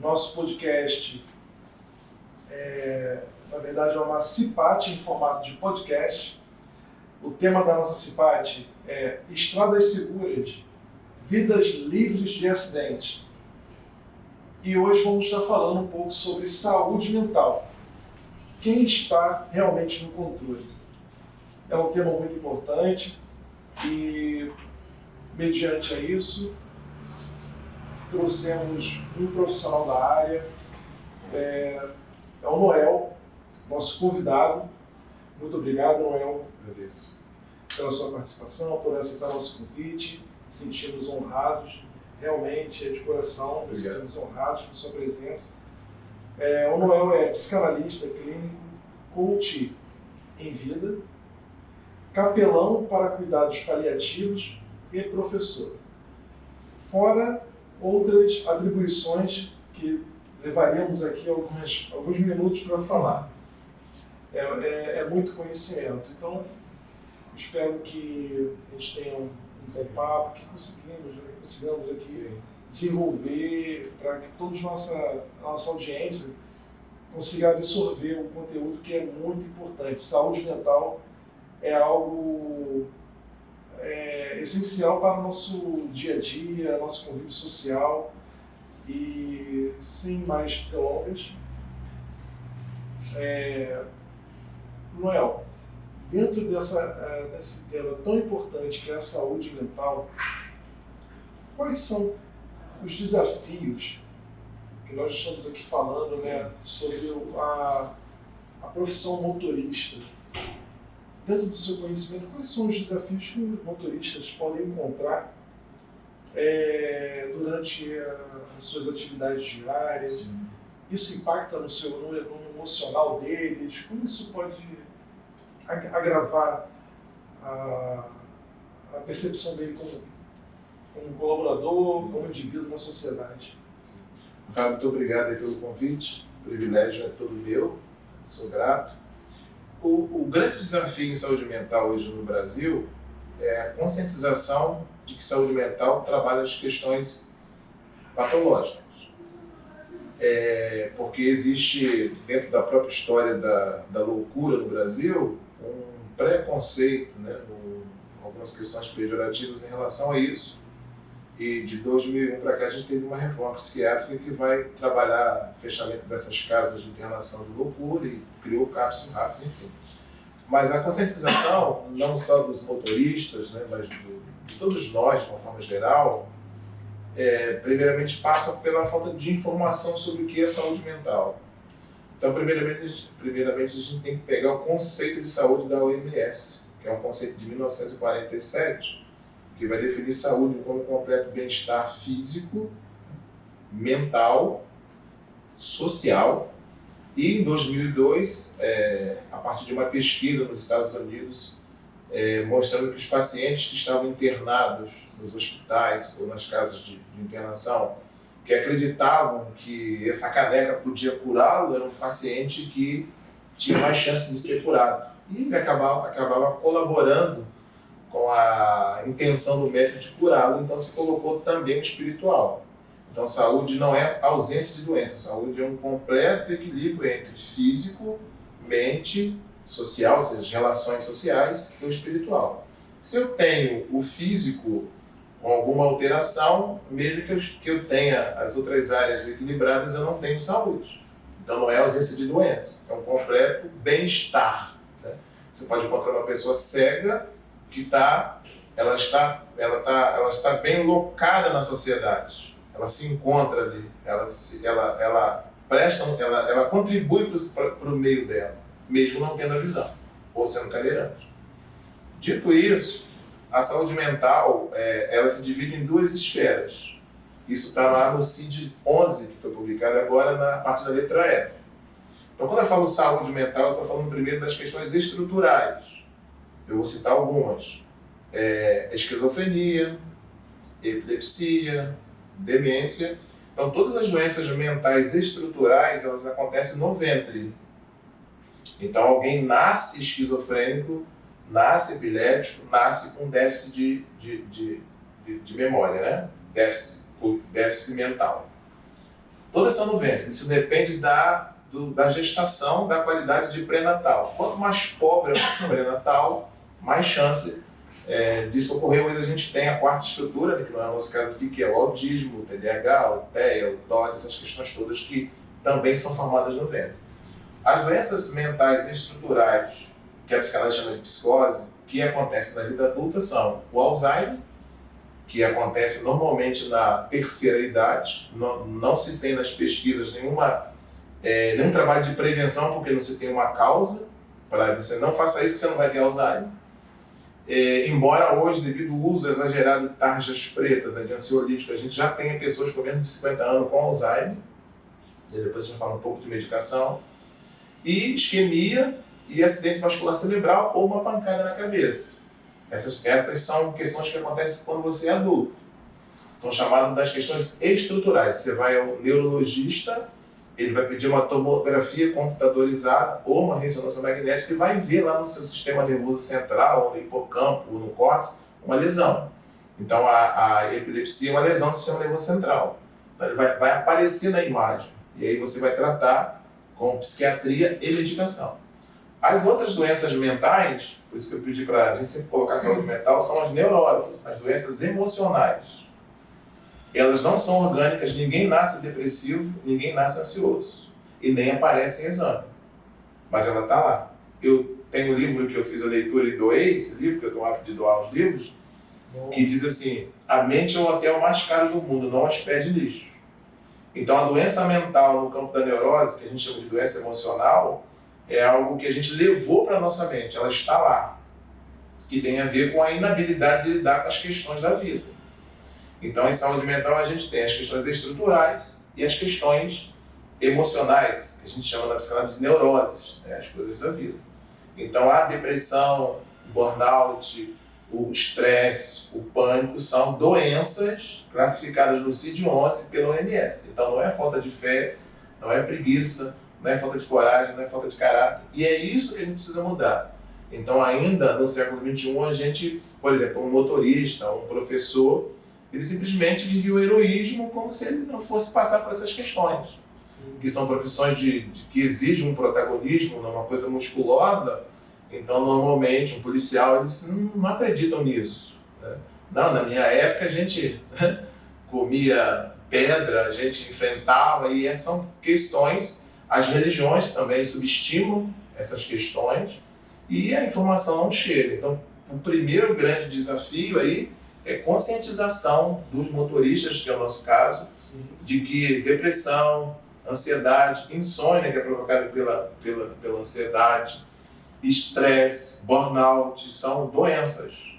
Nosso podcast na verdade, é uma CIPAT em formato de podcast. O tema da nossa CIPAT é Estradas Seguras, Vidas Livres de Acidentes. E hoje vamos estar falando um pouco sobre saúde mental. Quem está realmente no controle? É um tema muito importante e, mediante a isso, trouxemos um profissional da área, é o Noel, nosso convidado. Muito obrigado, Noel. Agradeço. Pela sua participação, por aceitar nosso convite. Sentimos honrados, realmente, de coração, nos sentimos honrados por sua presença. O Noel é psicanalista clínico, coach em vida, capelão para cuidados paliativos e professor. Fora outras atribuições que levaríamos aqui alguns minutos para falar. É muito conhecimento. Então, espero que a gente tenha um bom papo, que consigamos aqui desenvolver para que toda a nossa audiência consiga absorver o conteúdo que é muito importante. Saúde mental é algo essencial para o nosso dia a dia, nosso convívio social. E, sem mais delongas, Noel, dentro desse tema tão importante que é a saúde mental, quais são os desafios que nós estamos aqui falando, sobre a profissão motorista? Dentro do seu conhecimento, quais são os desafios que os motoristas podem encontrar durante as suas atividades diárias? Sim. Isso impacta no emocional deles? Como isso pode agravar a percepção dele como colaborador, Sim, como indivíduo na sociedade? Fábio, muito obrigado aí pelo convite. O privilégio é todo meu, sou grato. O grande desafio em saúde mental hoje no Brasil é a conscientização de que saúde mental trabalha as questões patológicas. Porque existe, dentro da própria história da loucura no Brasil, um preconceito, algumas questões pejorativas em relação a isso. E de 2001 para cá a gente teve uma reforma psiquiátrica que vai trabalhar o fechamento dessas casas de internação de loucura e criou CAPS, RAPS, enfim. Mas a conscientização, não só dos motoristas, mas de todos nós, de uma forma geral, primeiramente passa pela falta de informação sobre o que é saúde mental. Então, primeiramente a gente tem que pegar o conceito de saúde da OMS, que é um conceito de 1947, que vai definir saúde como completo bem-estar físico, mental, social. E em 2002, a partir de uma pesquisa nos Estados Unidos, mostrando que os pacientes que estavam internados nos hospitais ou nas casas de internação, que acreditavam que essa caneca podia curá-lo, era um paciente que tinha mais chance de ser curado. E ele acabava colaborando com a intenção do médico de curá-lo, então se colocou também o espiritual. Então saúde não é ausência de doença, saúde é um completo equilíbrio entre físico, mente, social, ou seja, as relações sociais, e o espiritual. Se eu tenho o físico com alguma alteração, mesmo que eu tenha as outras áreas equilibradas, eu não tenho saúde. Então não é ausência de doença, é um completo bem-estar. Você pode encontrar uma pessoa cega que ela está bem locada na sociedade, ela se encontra ali, ela contribui para o meio dela, mesmo não tendo a visão, ou sendo cadeirante. Dito isso, a saúde mental ela se divide em duas esferas. Isso está lá no CID-11, que foi publicado agora na parte da letra F. Então, quando eu falo saúde mental, eu estou falando primeiro das questões estruturais. Eu vou citar algumas. Esquizofrenia, epilepsia, demência. Então, todas as doenças mentais estruturais, elas acontecem no ventre. Então, alguém nasce esquizofrênico, nasce epilético, nasce com déficit de memória, déficit mental. todas são no ventre. Isso depende da gestação, da qualidade de pré-natal. Quanto mais pobre é o pré-natal, mais chance disso ocorrer. Hoje a gente tem a quarta estrutura, que não é o nosso caso aqui, que é o autismo, o TDAH, o TEA, o TOD, essas questões todas que também são formadas no ventre. As doenças mentais estruturais, que a psicanálise chama de psicose, que acontecem na vida adulta são o Alzheimer, que acontece normalmente na terceira idade. Não se tem nas pesquisas nenhum trabalho de prevenção, porque não se tem uma causa para dizer não faça isso que você não vai ter Alzheimer. Embora hoje, devido ao uso exagerado de tarjas pretas, de ansiolítico, a gente já tenha pessoas com menos de 50 anos com Alzheimer, e depois a gente fala um pouco de medicação, e isquemia e acidente vascular cerebral ou uma pancada na cabeça. Essas são questões que acontecem quando você é adulto. São chamadas das questões estruturais. Você vai ao neurologista, ele vai pedir uma tomografia computadorizada ou uma ressonância magnética e vai ver lá no seu sistema nervoso central, no hipocampo, no córtex, uma lesão. Então a epilepsia é uma lesão do sistema nervoso central. Então ele vai aparecer na imagem. E aí você vai tratar com psiquiatria e medicação. As outras doenças mentais, por isso que eu pedi para a gente sempre colocar saúde mental, são as neuroses, as doenças emocionais. Elas não são orgânicas, ninguém nasce depressivo, ninguém nasce ansioso. E nem aparece em exame. Mas ela está lá. Eu tenho um livro que eu fiz a leitura e doei, esse livro, que eu tenho o hábito de doar os livros, que diz assim, a mente é o hotel mais caro do mundo, não hospede lixo. Então a doença mental no campo da neurose, que a gente chama de doença emocional, é algo que a gente levou para a nossa mente, ela está lá, que tem a ver com a inabilidade de lidar com as questões da vida. Então, em saúde mental, a gente tem as questões estruturais e as questões emocionais, que a gente chama na psicanálise de neuroses, as coisas da vida. Então, a depressão, o burnout, o estresse, o pânico são doenças classificadas no CID-11 pela OMS. Então, não é falta de fé, não é preguiça, não é falta de coragem, não é falta de caráter. E é isso que a gente precisa mudar. Então, ainda no século XXI, a gente, por exemplo, um motorista, um professor, ele simplesmente vive o heroísmo como se ele não fosse passar por essas questões. Sim. Que são profissões que exigem um protagonismo, uma coisa musculosa. Então, normalmente, um policial, eles não acreditam nisso. Não, na minha época, a gente comia pedra, a gente enfrentava, e essas são questões. As religiões também subestimam essas questões e a informação não chega. Então, o primeiro grande desafio aí é conscientização dos motoristas, que é o nosso caso, sim. De que depressão, ansiedade, insônia, que é provocada pela ansiedade, estresse, burnout, são doenças,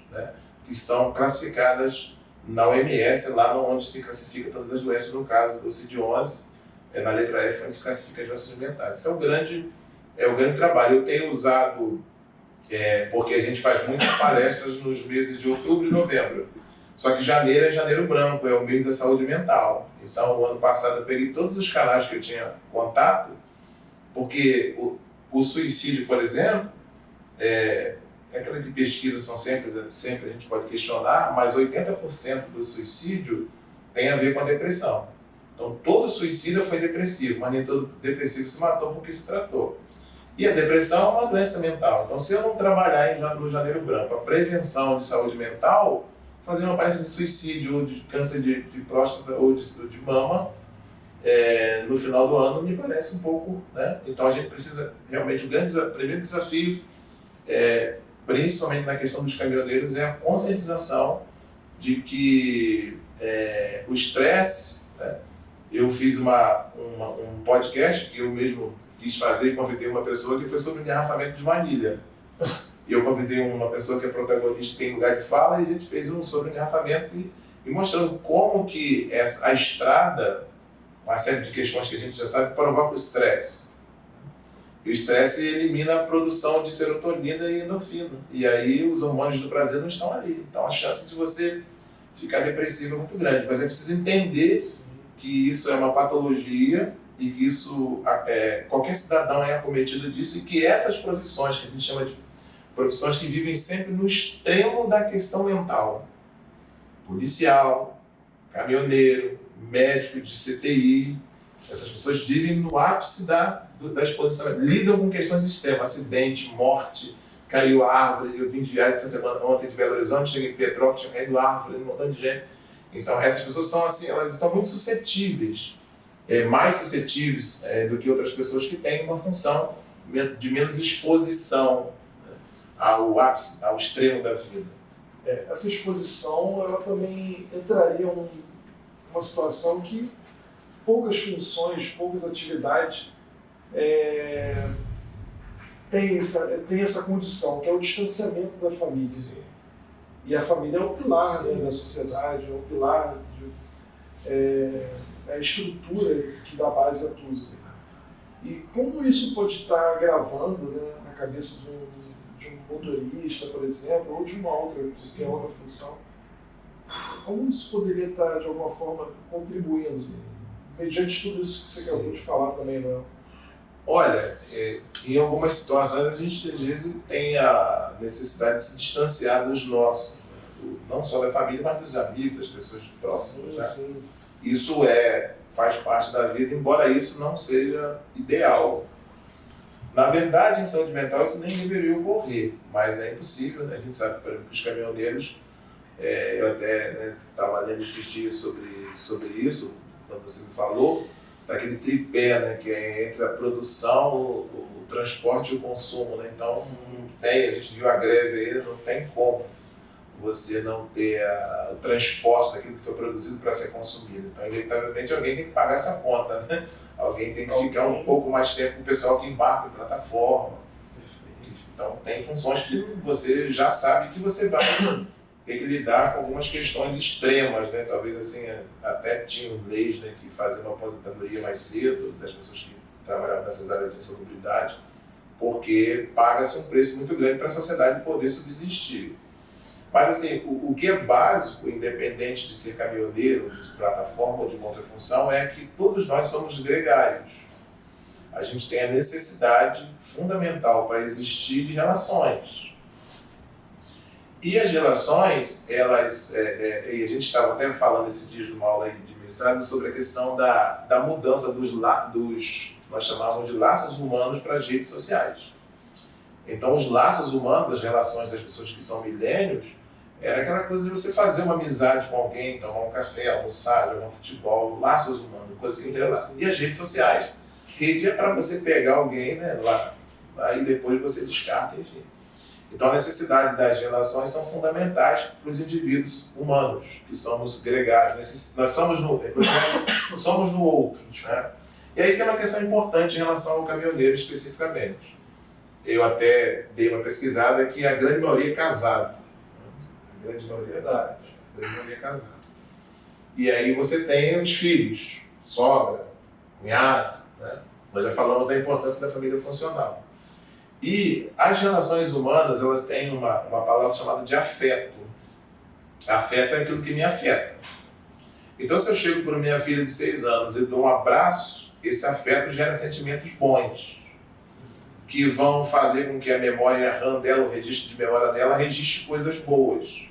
que são classificadas na OMS, lá onde se classifica todas as doenças, no caso do CID-11, na letra F, onde se classifica as doenças mentais. Isso é o grande trabalho. Eu tenho usado, porque a gente faz muitas palestras nos meses de outubro e novembro. Só que janeiro é janeiro branco, é o mês da saúde mental. Então, o ano passado eu peguei todos os canais que eu tinha contato, porque o suicídio, por exemplo, aquela que pesquisa são sempre a gente pode questionar, mas 80% do suicídio tem a ver com a depressão. Então, todo suicida foi depressivo, mas nem todo depressivo se matou porque se tratou. E a depressão é uma doença mental. Então, se eu não trabalhar no janeiro branco a prevenção de saúde mental, fazer uma palestra de suicídio, ou de câncer de próstata, ou de mama, no final do ano, me parece um pouco, Então, a gente precisa, realmente, o primeiro desafio, principalmente na questão dos caminhoneiros, é a conscientização de que o estresse, eu fiz um podcast que eu mesmo quis fazer e convidei uma pessoa que foi sobre engarrafamento de manilha. E eu convidei uma pessoa que é protagonista, tem lugar de fala, e a gente fez um sobre engarrafamento e mostrando como que a estrada, uma série de questões que a gente já sabe, provoca o estresse. E o estresse elimina a produção de serotonina e endorfina. E aí os hormônios do prazer não estão ali. Então a chance de você ficar depressivo é muito grande. Mas é preciso entender que isso é uma patologia e que isso, qualquer cidadão é acometido disso, e que essas profissões, que a gente chama de profissões que vivem sempre no extremo da questão mental, policial, caminhoneiro, médico de CTI, Essas pessoas vivem no ápice da exposição, lidam com questões extremas, acidente, morte, caiu árvore. Eu vim de viagem essa semana ontem de Belo Horizonte, cheguei em Petrópolis, tinha caído árvore, um montão de gente. Então essas pessoas são assim, elas estão muito suscetíveis, mais suscetíveis do que outras pessoas que têm uma função de menos exposição, né, ao ápice, ao extremo da vida. Essa exposição ela também entraria numa situação que poucas funções, poucas atividades têm essa condição, que é o distanciamento da família. Sim. E a família é o pilar, né, da sociedade, é o pilar, é a estrutura que dá base a tudo. E como isso pode estar gravando, né, na cabeça de um motorista, por exemplo, ou de uma outra, que é outra função, como isso poderia estar, de alguma forma, contribuindo, mediante tudo isso que você acabou de falar também, Léo? Olha, em algumas situações a gente às vezes tem a necessidade de se distanciar dos nossos, não só da família, mas dos amigos, das pessoas próximas. Sim, né? sim. Isso faz parte da vida, embora isso não seja ideal. Na verdade, em saúde mental isso nem deveria ocorrer, mas é impossível, né? A gente sabe, por exemplo, que os caminhoneiros, eu até estava lendo esses dias sobre isso, quando você me falou, daquele tripé, né, que é entre a produção, o transporte e o consumo, né? Então não tem, a gente viu a greve aí, não tem como você não ter o transporte daquilo que foi produzido para ser consumido. Então, inevitavelmente, alguém tem que pagar essa conta, né? Alguém tem que ficar um pouco mais tempo com o pessoal que embarca em plataforma. Então, tem funções que você já sabe que você vai ter que lidar com algumas questões extremas, né? Talvez assim, até tinham leis, né, que faziam uma aposentadoria mais cedo das pessoas que trabalhavam nessas áreas de insalubridade, porque paga-se um preço muito grande para a sociedade poder subsistir. Mas assim, o que é básico, independente de ser caminhoneiro, de plataforma ou de uma outra função, é que todos nós somos gregários. A gente tem a necessidade fundamental para existir de relações. E as relações, elas, e a gente estava até falando esses dias numa aula de mestrado sobre a questão da mudança dos, nós chamávamos de laços humanos para as redes sociais. Então, os laços humanos, as relações das pessoas que são milênios, era aquela coisa de você fazer uma amizade com alguém, tomar um café, almoçar, jogar um futebol, laços humanos, coisas que entrelaçam. E as redes sociais. Rede é para você pegar alguém, né, lá, aí depois você descarta, enfim. Então, a necessidade das relações são fundamentais para os indivíduos humanos, que somos gregários. Nós somos no outro. Né? E aí tem uma questão importante em relação ao caminhoneiro especificamente. Eu até dei uma pesquisada que a grande maioria é casada. A grande maioria é casada. E aí você tem os filhos, sogra, cunhado, né? Nós já falamos da importância da família funcional. E as relações humanas, elas têm uma palavra chamada de afeto. Afeto é aquilo que me afeta. Então, se eu chego para minha filha de 6 anos e dou um abraço, esse afeto gera sentimentos bons, que vão fazer com que a memória RAM dela, o registro de memória dela, registre coisas boas.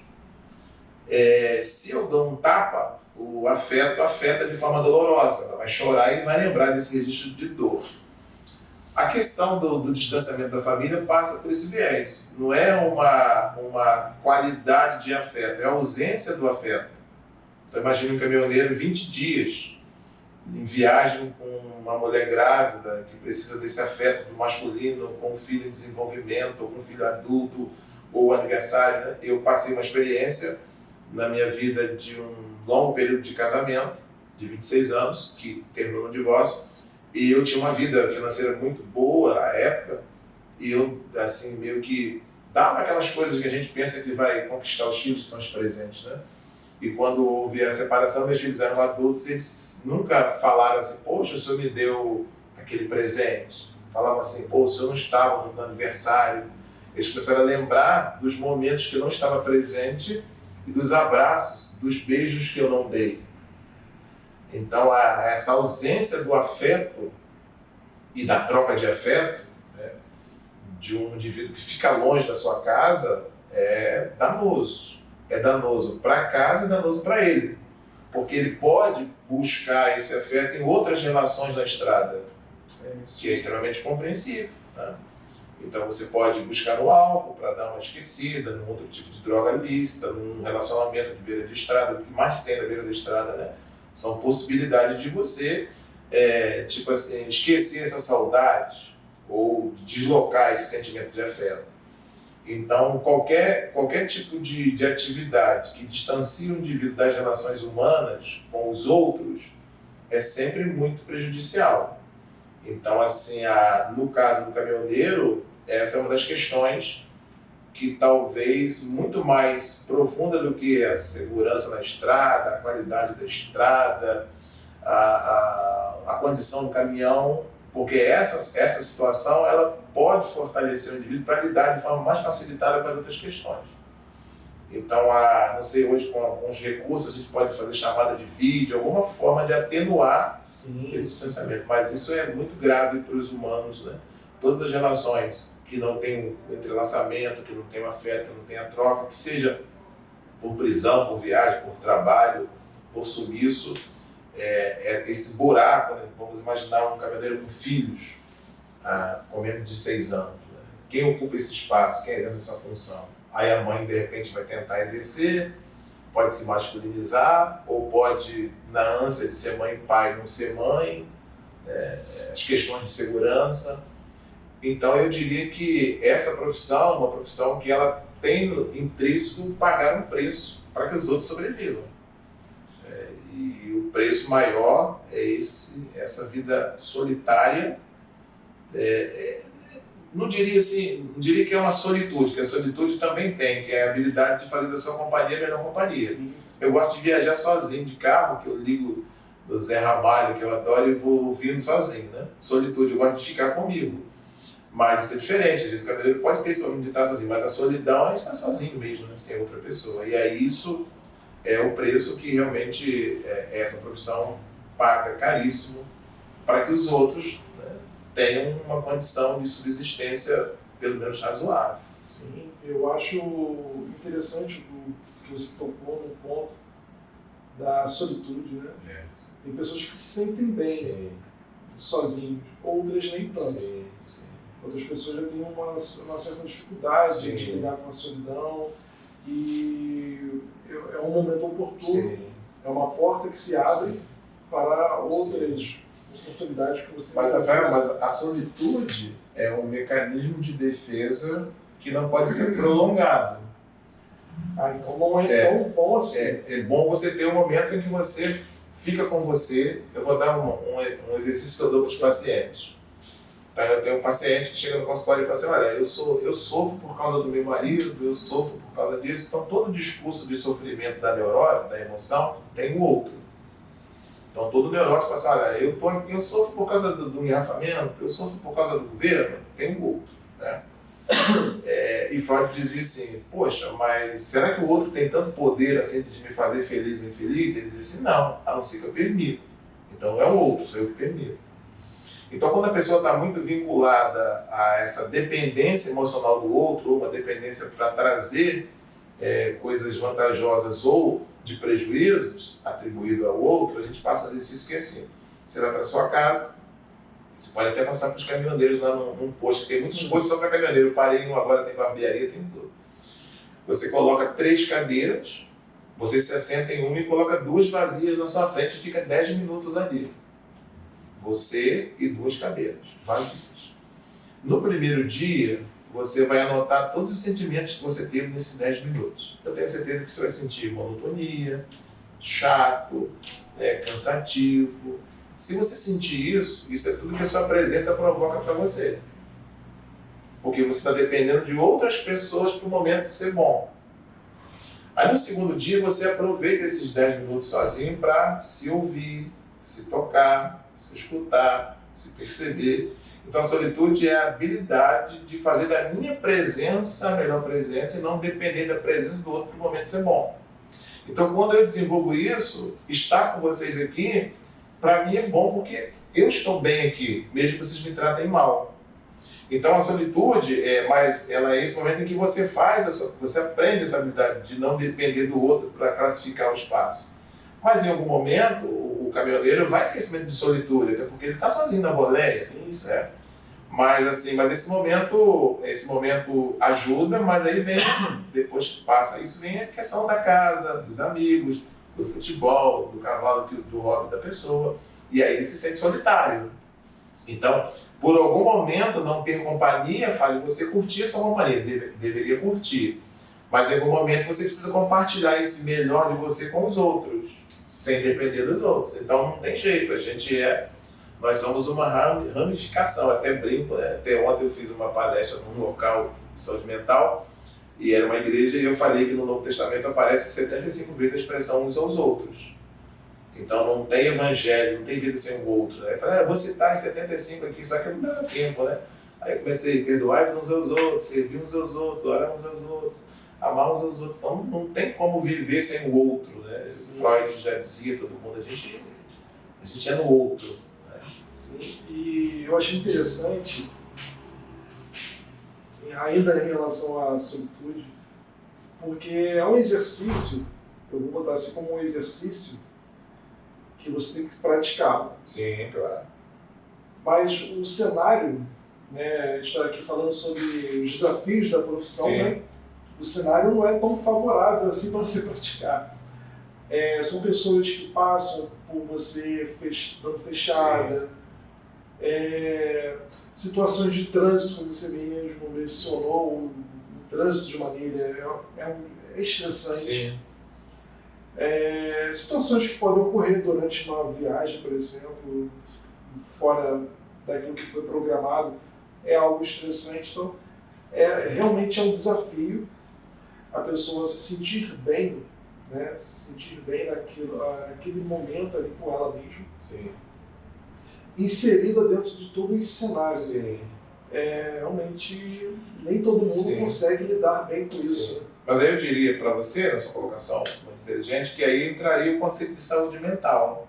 Se eu dou um tapa, o afeto afeta de forma dolorosa. Ela vai chorar e vai lembrar desse registro de dor. A questão do distanciamento da família passa por esse viés. Não é uma qualidade de afeto, é a ausência do afeto. Então imagine um caminhoneiro 20 dias em viagem com uma mulher grávida que precisa desse afeto do masculino, com um filho em desenvolvimento, ou com um filho adulto, ou aniversário. Né? Eu passei uma experiência na minha vida de um longo período de casamento, de 26 anos, que terminou no divórcio, e eu tinha uma vida financeira muito boa à época, e eu, assim, meio que dava aquelas coisas que a gente pensa que vai conquistar os filhos, que são os presentes, né? E quando houve a separação, meus filhos eram adultos, eles nunca falaram assim, poxa, o senhor me deu aquele presente. Falavam assim, pô, o senhor não estava no aniversário. Eles começaram a lembrar dos momentos que eu não estava presente e dos abraços, dos beijos que eu não dei. Então, essa ausência do afeto e da troca de afeto, né, de um indivíduo que fica longe da sua casa, é danoso. É danoso para casa e danoso para ele. porque ele pode buscar esse afeto em outras relações da estrada, que é extremamente compreensível, né? Então você pode buscar no álcool para dar uma esquecida, num outro tipo de droga lícita, num relacionamento de beira de estrada. O que mais tem na beira da estrada, né, são possibilidades de você tipo assim, esquecer essa saudade ou deslocar esse sentimento de afeto. Então qualquer tipo de atividade que distancie o indivíduo das relações humanas com os outros é sempre muito prejudicial. Então, assim, no caso do caminhoneiro, essa é uma das questões que talvez muito mais profunda do que a segurança na estrada, a qualidade da estrada, a condição do caminhão, porque essa situação ela pode fortalecer o indivíduo para lidar de forma mais facilitada com as outras questões. Então, não sei, hoje com os recursos a gente pode fazer chamada de vídeo, alguma forma de atenuar esse distanciamento. Mas isso é muito grave para os humanos, né? Todas as relações que não tem o entrelaçamento, que não tem o afeto, que não tem a troca, que seja por prisão, por viagem, por trabalho, por sumiço, esse buraco, né? Vamos imaginar um caminhoneiro com filhos, com menos de 6 anos. Né? Quem ocupa esse espaço? Quem exerce essa função? Aí a mãe, de repente, vai tentar exercer, pode se masculinizar, ou pode, na ânsia de ser mãe e pai, não ser mãe, as questões de segurança. Então, eu diria que essa profissão é uma profissão que ela tem intrínseco pagar um preço para que os outros sobrevivam. E o preço maior é essa vida solitária. Não diria que é uma solitude, que a solitude também tem, que é a habilidade de fazer da sua companhia a melhor companhia. Sim. Eu gosto de viajar sozinho de carro, que eu ligo do Zé Ramalho, que eu adoro, e vou ouvindo sozinho, né? Solitude, eu gosto de ficar comigo. Mas isso é diferente, às vezes o caminhoneiro pode ter sozinho de estar sozinho, mas a solidão é estar sozinho mesmo, né? Sem outra pessoa. E aí isso é o preço que realmente essa profissão paga caríssimo para que os outros tenham uma condição de subsistência pelo menos razoável. Sim, eu acho interessante que você tocou no ponto da solitude, né? Tem pessoas que se sentem bem sozinhos, outras nem tanto. Outras pessoas já têm uma certa dificuldade de lidar com a solidão e é um momento oportuno, é uma porta que se abre para outras oportunidades que você... Mas a solitude é um mecanismo de defesa que não pode ser prolongado. Então não é tão bom assim. É bom você ter um momento em que você fica com você. Eu vou dar um exercício que eu dou para os pacientes. Então, eu tenho um paciente que chega no consultório e fala assim, olha, eu sofro por causa do meu marido, eu sofro por causa disso. Então todo o discurso de sofrimento da neurose, da emoção, tem um outro. Então todo neurótico fala assim, olha, eu sofro por causa do engarrafamento, eu sofro por causa do governo, tem um outro. Né? E Freud dizia assim, poxa, mas será que o outro tem tanto poder assim de me fazer feliz ou infeliz? Ele dizia assim, não, a não ser que eu permita. Então não é o outro, sou eu que permito. Então quando a pessoa está muito vinculada a essa dependência emocional do outro, ou uma dependência para trazer coisas vantajosas ou de prejuízos atribuído ao outro, a gente passa um exercício que é assim, você vai para sua casa, você pode até passar para os caminhoneiros lá num posto, tem muitos postos só para caminhoneiro, eu parei em um agora, tem barbearia, tem tudo. Você coloca 3 cadeiras, você se assenta em uma e coloca 2 vazias na sua frente e fica 10 minutos ali. Você e 2 cadeiras vazias. No primeiro dia, você vai anotar todos os sentimentos que você teve nesses 10 minutos. Eu tenho certeza que você vai sentir monotonia, chato, cansativo. Se você sentir isso é tudo que a sua presença provoca para você. Porque você está dependendo de outras pessoas para o momento ser bom. Aí no segundo dia você aproveita esses 10 minutos sozinho para se ouvir, se tocar, se escutar, se perceber. Então a solitude é a habilidade de fazer da minha presença a melhor presença e não depender da presença do outro para o momento ser bom. Então quando eu desenvolvo isso, estar com vocês aqui, para mim é bom porque eu estou bem aqui, mesmo que vocês me tratem mal. Então a solitude ela é esse momento em que você você aprende essa habilidade de não depender do outro para classificar o espaço. Mas em algum momento o caminhoneiro vai ter esse momento de solitude, até porque ele está sozinho na boleia. Sim, sim. Né? Mas assim, esse momento ajuda, mas aí vem, depois que passa isso, vem a questão da casa, dos amigos, do futebol, do cavalo, do hobby da pessoa, e aí ele se sente solitário. Então, por algum momento, não ter companhia faz você curtir a sua companhia, deveria curtir, mas em algum momento você precisa compartilhar esse melhor de você com os outros, sem depender dos outros. Então não tem jeito, nós somos uma ramificação, até brinco, né? Até ontem eu fiz uma palestra num local de saúde mental, e era uma igreja, e eu falei que no Novo Testamento aparece 75 vezes a expressão uns aos outros. Então não tem evangelho, não tem vida sem o outro. Né? Eu falei, vou citar em 75 aqui, só que não dá tempo, né? Aí eu comecei a perdoar uns aos outros, servir uns aos outros, orar uns aos outros, amar uns aos outros. Então não tem como viver sem o outro, né? Freud já dizia, todo mundo, a gente é no outro. Né? Sim, e eu achei interessante, ainda em relação à solitude, porque é um exercício, eu vou botar assim como um exercício, que você tem que praticar. Sim, claro. Mas o cenário, né, a gente está aqui falando sobre os desafios da profissão, né? O cenário não é tão favorável assim para você praticar. São pessoas que passam por você dando fechada, situações de trânsito, como você mesmo mencionou, o trânsito de Manilha é estressante. Sim. Situações que podem ocorrer durante uma viagem, por exemplo, fora daquilo que foi programado, é algo estressante. Então, realmente é um desafio a pessoa se sentir bem, né? Se sentir bem naquele momento ali com ela mesma, Sim. inserida dentro de todo esse cenário. Sim. Realmente, nem todo mundo consegue lidar bem com isso. Sim. Mas aí eu diria para você, na sua colocação muito inteligente, que aí entraria o conceito de saúde mental.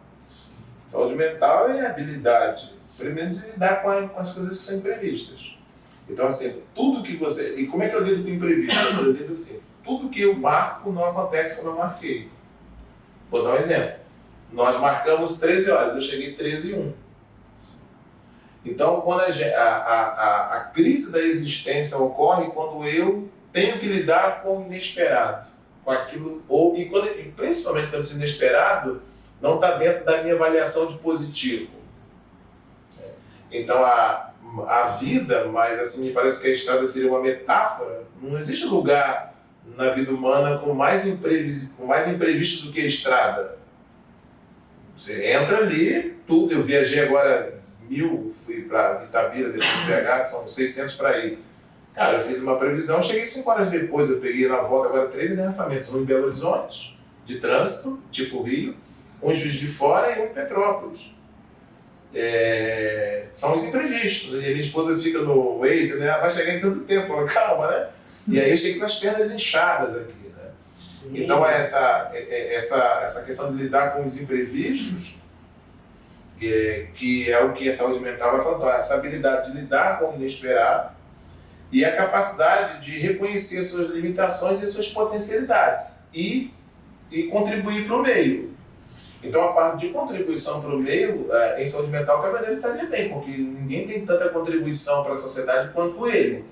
Saúde mental é a habilidade, primeiro, de lidar com as coisas que são imprevistas. Então, assim, tudo que você... E como é que eu lido com imprevisto? Eu lido assim, tudo que eu marco não acontece como eu marquei. Vou dar um exemplo. Nós marcamos 13 horas, eu cheguei 13h01. Então, quando a crise da existência ocorre quando eu tenho que lidar com o inesperado, com aquilo, e principalmente quando esse inesperado não está dentro da minha avaliação de positivo. Então a vida, mas assim me parece que a estrada seria uma metáfora, não existe lugar na vida humana com mais imprevisto do que a estrada. Você entra ali, tudo, eu viajei agora 1000, fui para Itabira, depois de BH, são 600 para ir. Cara, eu fiz uma previsão, cheguei 5 horas depois, eu peguei na volta agora 3 engarrafamentos, um em Belo Horizonte, de trânsito, tipo Rio, um em Juiz de Fora e um em Petrópolis. São os imprevistos, e a minha esposa fica no Waze, né? Vai chegar em tanto tempo, fala, calma, né? E aí eu cheguei com as pernas inchadas aqui, né? Sim. Então essa questão de lidar com os imprevistos, que é o que a saúde mental vai falando, essa habilidade de lidar com o inesperado, e a capacidade de reconhecer suas limitações e suas potencialidades e contribuir para o meio. Então, a parte de contribuição para o meio, em saúde mental, o caminhoneiro estaria bem, porque ninguém tem tanta contribuição para a sociedade quanto ele.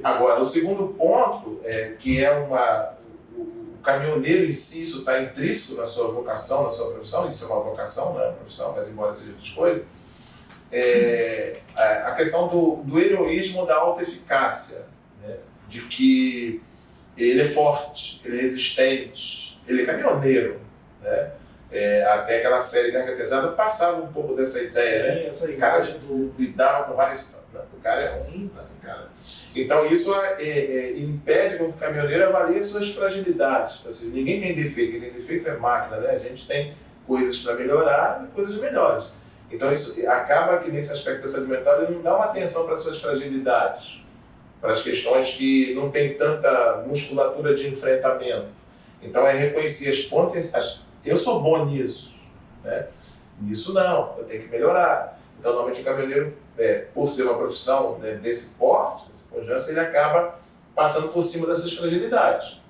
Agora, o segundo ponto, que é o caminhoneiro em si, isso está intrínseco na sua vocação, na sua profissão, isso é uma vocação, não é uma profissão, mas embora seja outra coisa, a questão do heroísmo da autoeficácia, né? De que ele é forte, ele é resistente, ele é caminhoneiro, né? Até aquela série Carga Pesada passava um pouco dessa ideia, né? Essa imagem lidava com várias... O cara é ruim, cara. Então isso impede que o caminhoneiro avalie suas fragilidades. Assim, ninguém tem defeito, quem tem defeito é máquina, né? A gente tem coisas para melhorar e coisas melhores. Então isso acaba que nesse aspecto da saúde mental ele não dá uma atenção para as suas fragilidades, para as questões que não tem tanta musculatura de enfrentamento. Então é reconhecer as pontas, eu sou bom nisso, né? Nisso não, eu tenho que melhorar. Então normalmente o caminhoneiro, por ser uma profissão, né, desse porte, dessa pujança, ele acaba passando por cima dessas fragilidades.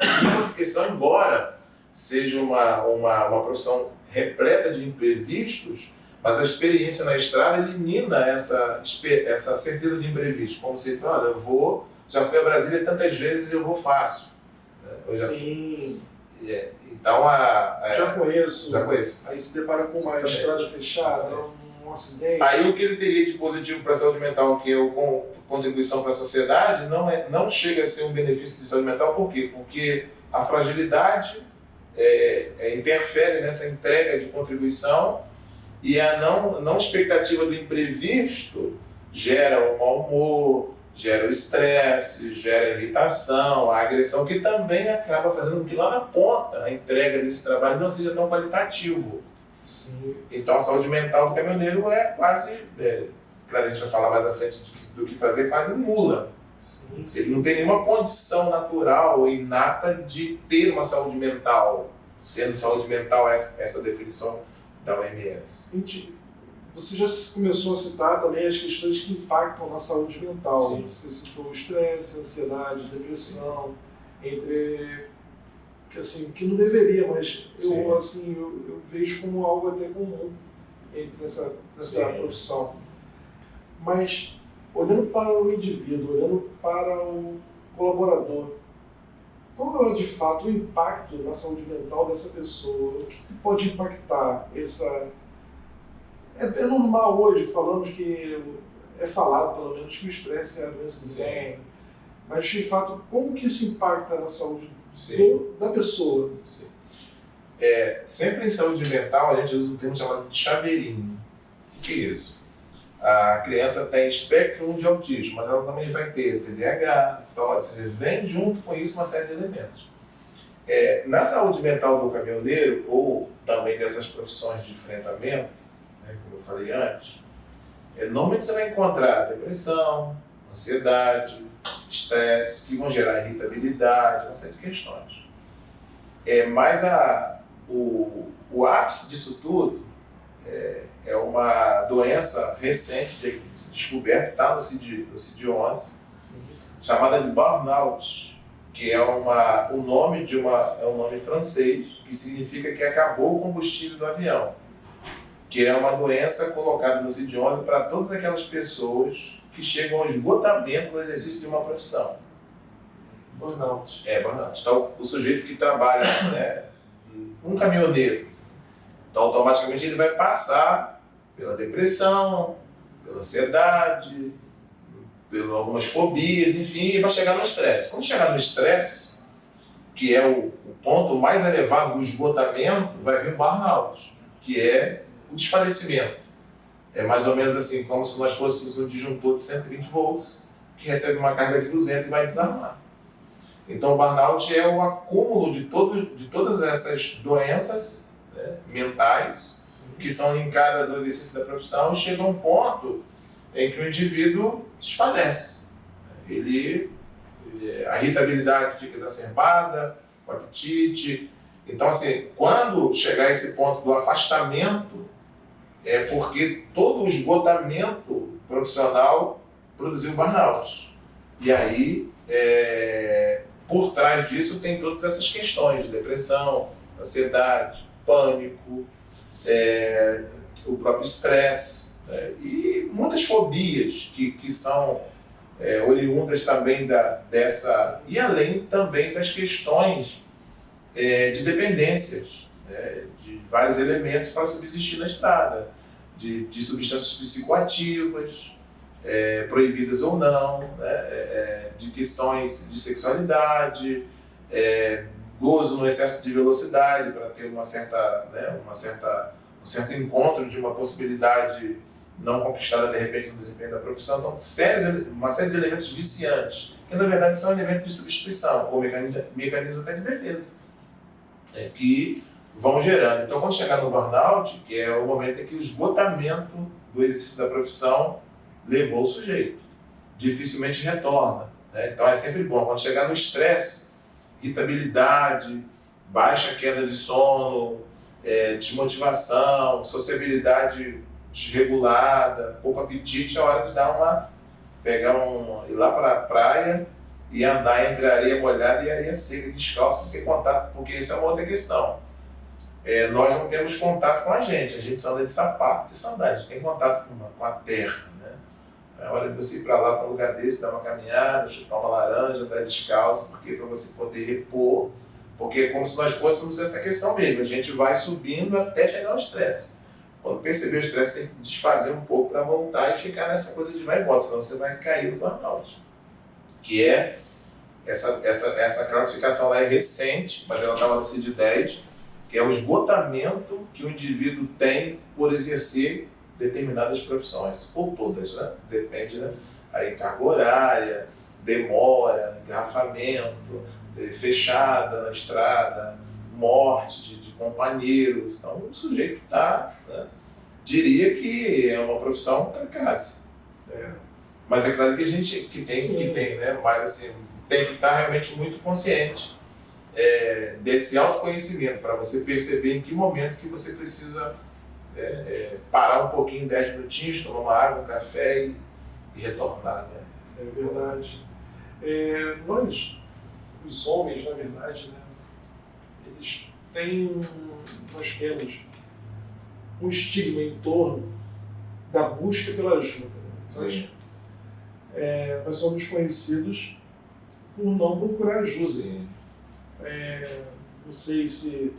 E outra questão, embora seja uma profissão repleta de imprevistos, mas a experiência na estrada elimina essa certeza de imprevisto. Como você fala, já fui a Brasília tantas vezes e eu vou fácil. Sim. Então, já conheço. Já conheço. Aí se depara com uma estrada fechada, um acidente. Aí o que ele teria de positivo para a saúde mental, que é contribuição para a sociedade, não chega a ser um benefício de saúde mental. Por quê? Porque a fragilidade interfere nessa entrega de contribuição e a não expectativa do imprevisto gera o mau humor, gera o estresse, gera a irritação, a agressão, que também acaba fazendo com que lá na ponta a entrega desse trabalho não seja tão qualitativo. Sim. Então a saúde mental do caminhoneiro é quase, claro, a gente vai falar mais à frente do que fazer, quase nula. Sim. Ele não tem nenhuma condição natural ou inata de ter uma saúde mental, sendo saúde mental essa definição da OMS. Você já começou a citar também as questões que impactam na saúde mental. Sim. Você citou o estresse, ansiedade, depressão, que não deveria, mas eu vejo como algo até comum nessa profissão. Mas olhando para o indivíduo, olhando para o colaborador, qual é de fato o impacto na saúde mental dessa pessoa? O que pode impactar essa... É normal hoje, é falado pelo menos que o estresse é a doença do bem, mas de fato, como que isso impacta na saúde da pessoa? Sim. Sempre em saúde mental a gente usa um termo chamado de chaveirinho. O que é isso? A criança tem espectro 1 de autismo, mas ela também vai ter TDAH, ou seja, vem junto com isso uma série de elementos. Na saúde mental do caminhoneiro, ou também dessas profissões de enfrentamento, como eu falei antes, normalmente você vai encontrar depressão, ansiedade, estresse, que vão gerar irritabilidade, uma série de questões. Mas o ápice disso tudo é uma doença recente descoberta, está no CID-11, chamada de burnout, que é um nome francês, que significa que acabou o combustível do avião, que é uma doença colocada no CID-11 para todas aquelas pessoas que chegam ao esgotamento no exercício de uma profissão. Burnout. Burnout. Então, o sujeito que trabalha, um caminhoneiro, então automaticamente ele vai passar pela depressão, pela ansiedade, por algumas fobias, enfim, e vai chegar no estresse. Quando chegar no estresse, que é o ponto mais elevado do esgotamento, vai vir o burnout, que é o desfalecimento. É mais ou menos assim, como se nós fôssemos um disjuntor de 120 volts, que recebe uma carga de 200 e vai desarmar. Então o burnout é o acúmulo de todas essas doenças mentais, que são linkadas ao exercício da profissão, e chega a um ponto em que o indivíduo desfalece. A irritabilidade fica exacerbada, o apetite. Então, assim, quando chegar a esse ponto do afastamento, é porque todo o esgotamento profissional produziu burnout. E aí, por trás disso, tem todas essas questões de depressão, ansiedade, pânico, o próprio estresse, e muitas fobias que são oriundas também dessa, e além também das questões de dependências, de vários elementos para subsistir na estrada, de substâncias psicoativas, proibidas ou não, de questões de sexualidade, gozo no excesso de velocidade para ter um certo encontro de uma possibilidade não conquistada de repente no desempenho da profissão. Então, uma série de elementos viciantes, que na verdade são elementos de substituição, ou mecanismos até de defesa, que vão gerando. Então, quando chegar no burnout, que é o momento em que o esgotamento do exercício da profissão levou o sujeito, dificilmente retorna. Então, é sempre bom. Quando chegar no estresse, irritabilidade, baixa queda de sono, desmotivação, sociabilidade desregulada, pouco apetite, é hora de ir lá para a praia e andar entre a areia molhada e a areia seca, descalço, não ter contato, porque essa é uma outra questão. Nós não temos contato com a gente só anda de sapato, de sandália, a gente tem contato com a terra, né? É hora de você ir para lá, para um lugar desse, dar uma caminhada, chupar uma laranja, andar descalço, porque para você poder repor, porque é como se nós fôssemos essa questão mesmo, a gente vai subindo até chegar ao estresse. Quando perceber o estresse, tem que desfazer um pouco para voltar e ficar nessa coisa de vai e volta, senão você vai cair no burnout. Que é, essa classificação lá é recente, mas ela estava no CID-10, que é o esgotamento que o indivíduo tem por exercer determinadas profissões, ou todas, né? Depende, né? Aí carga horária, demora, engarrafamento, fechada na estrada, morte de companheiros. Então o sujeito está, né? Diria que é uma profissão precária. Mas é claro que a gente que tem, né? Mas assim, tem que estar realmente muito consciente desse autoconhecimento, para você perceber em que momento que você precisa parar um pouquinho, 10 minutinhos, tomar uma água, um café e retornar. Né? É verdade. Nós, os homens, na verdade, né, nós temos um estigma em torno da busca pela ajuda. Né? Nós somos conhecidos por não procurar ajuda. Sim. Não sei se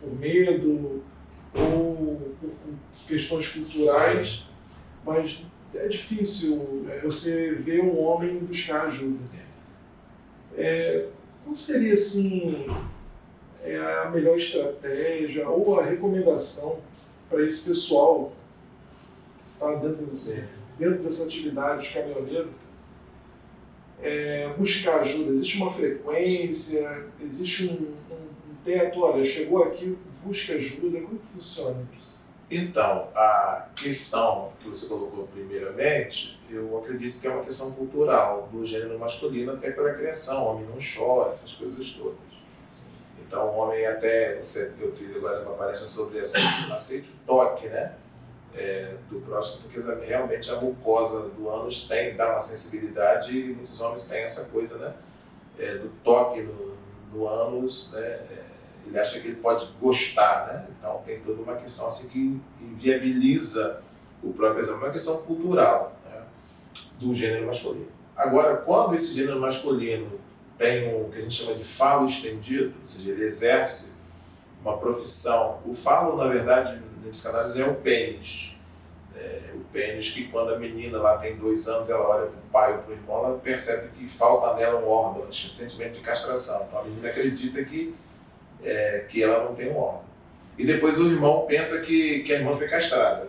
por medo ou por questões culturais, mas é difícil você ver um homem buscar ajuda. Qual seria assim, a melhor estratégia ou a recomendação para esse pessoal que está dentro dessa atividade de caminhoneiro? Buscar ajuda? Existe uma frequência? Existe um teto? Olha, chegou aqui, busca ajuda. Como que funciona isso? Então, a questão que você colocou primeiramente, eu acredito que é uma questão cultural do gênero masculino, até pela criação. O homem não chora, essas coisas todas. Sim. Então, o homem até, eu fiz agora uma palestra sobre aceite o toque, né? Do próximo, porque realmente a mucosa do ânus dá uma sensibilidade e muitos homens têm essa coisa, né? Do toque no ânus, né? Ele acha que ele pode gostar, né? Então tem toda uma questão assim que inviabiliza o próprio exame, uma questão cultural, né? Do gênero masculino. Agora, quando esse gênero masculino tem o que a gente chama de falo estendido, ou seja, ele exerce uma profissão, o falo, na verdade, na psicanálise é o pênis. O pênis que quando a menina lá tem 2 anos, ela olha para o pai ou para o irmão, ela percebe que falta nela um órgão, ela tem sentimento de castração. Então a menina acredita que ela não tem um órgão. E depois o irmão pensa que a irmã foi castrada.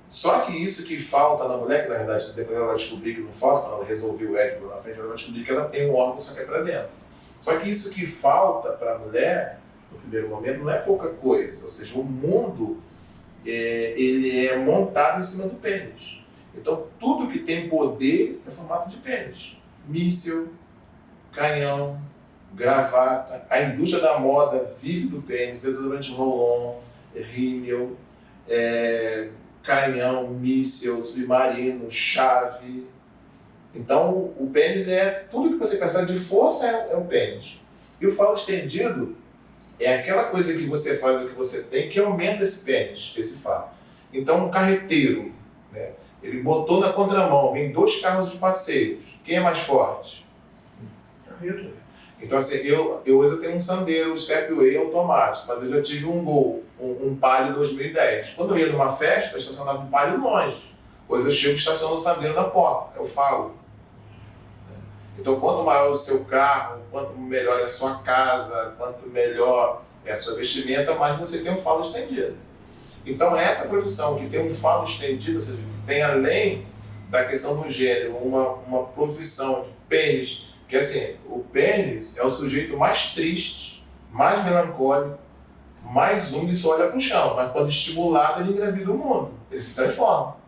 Só que isso que falta na mulher, que na verdade depois ela vai descobrir que não falta, quando ela resolveu o ético lá na frente, ela vai descobrir que ela tem um órgão, só que é para dentro. Só que isso que falta para a mulher, no primeiro momento, não é pouca coisa. Ou seja, o mundo ele é montado em cima do pênis. Então tudo que tem poder é formato de pênis. Míssil, canhão, gravata, a indústria da moda vive do pênis, desodorante roll-on, rímel, canhão, míssil, submarino, chave. Então o pênis tudo que você pensar de força é o pênis. E o falo estendido é aquela coisa que você faz, o que você tem, que aumenta esse pênis, esse falo. Então um carreteiro, né, ele botou na contramão, vem 2 carros de passeios, quem é mais forte? Carreira. Então assim, eu hoje tenho um Sandero Stepway automático, mas eu já tive um Gol, um Palio 2010. Quando eu ia numa festa, eu estacionava o Palio longe. Hoje eu chego e estaciono o Sandero na porta, eu falo. Então quanto maior o seu carro, quanto melhor é a sua casa, quanto melhor é a sua vestimenta, mais você tem um falo estendido. Então essa profissão que tem um falo estendido, ou seja, que tem além da questão do gênero, uma profissão de pênis, que assim, o pênis é o sujeito mais triste, mais melancólico, mais úmido, só olha para o chão, mas quando estimulado ele engravida o mundo, ele se transforma.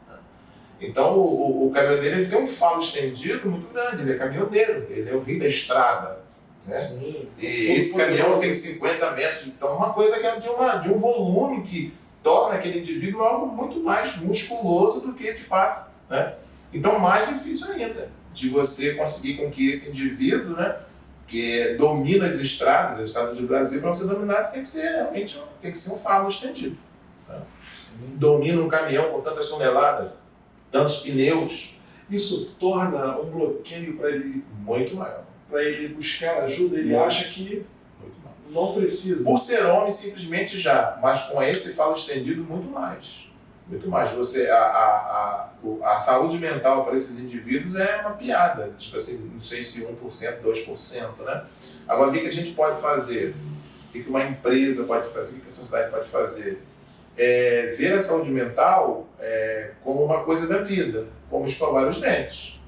Então o caminhoneiro ele tem um falo estendido muito grande, ele é caminhoneiro, ele é o rei da estrada. Né? Sim. E esse caminhão tem 50 metros, então uma coisa que é de um volume que torna aquele indivíduo algo muito mais musculoso do que de fato. Né? Então mais difícil ainda. de você conseguir com que esse indivíduo, né, que domina as estradas do Brasil, para você dominar, você tem que ser realmente um fardo estendido. Né? Domina um caminhão com tantas toneladas, tantos pneus. Isso torna um bloqueio para ele muito maior. Para ele buscar ajuda, ele acha que não precisa. Por ser homem, simplesmente já, mas com esse fardo estendido, muito mais. Muito mais. A saúde mental para esses indivíduos é uma piada. Tipo assim, não sei se 1%, 2%, né? Agora, o que a gente pode fazer? O que uma empresa pode fazer? O que a sociedade pode fazer? Ver a saúde mental como uma coisa da vida, como escovar os dentes.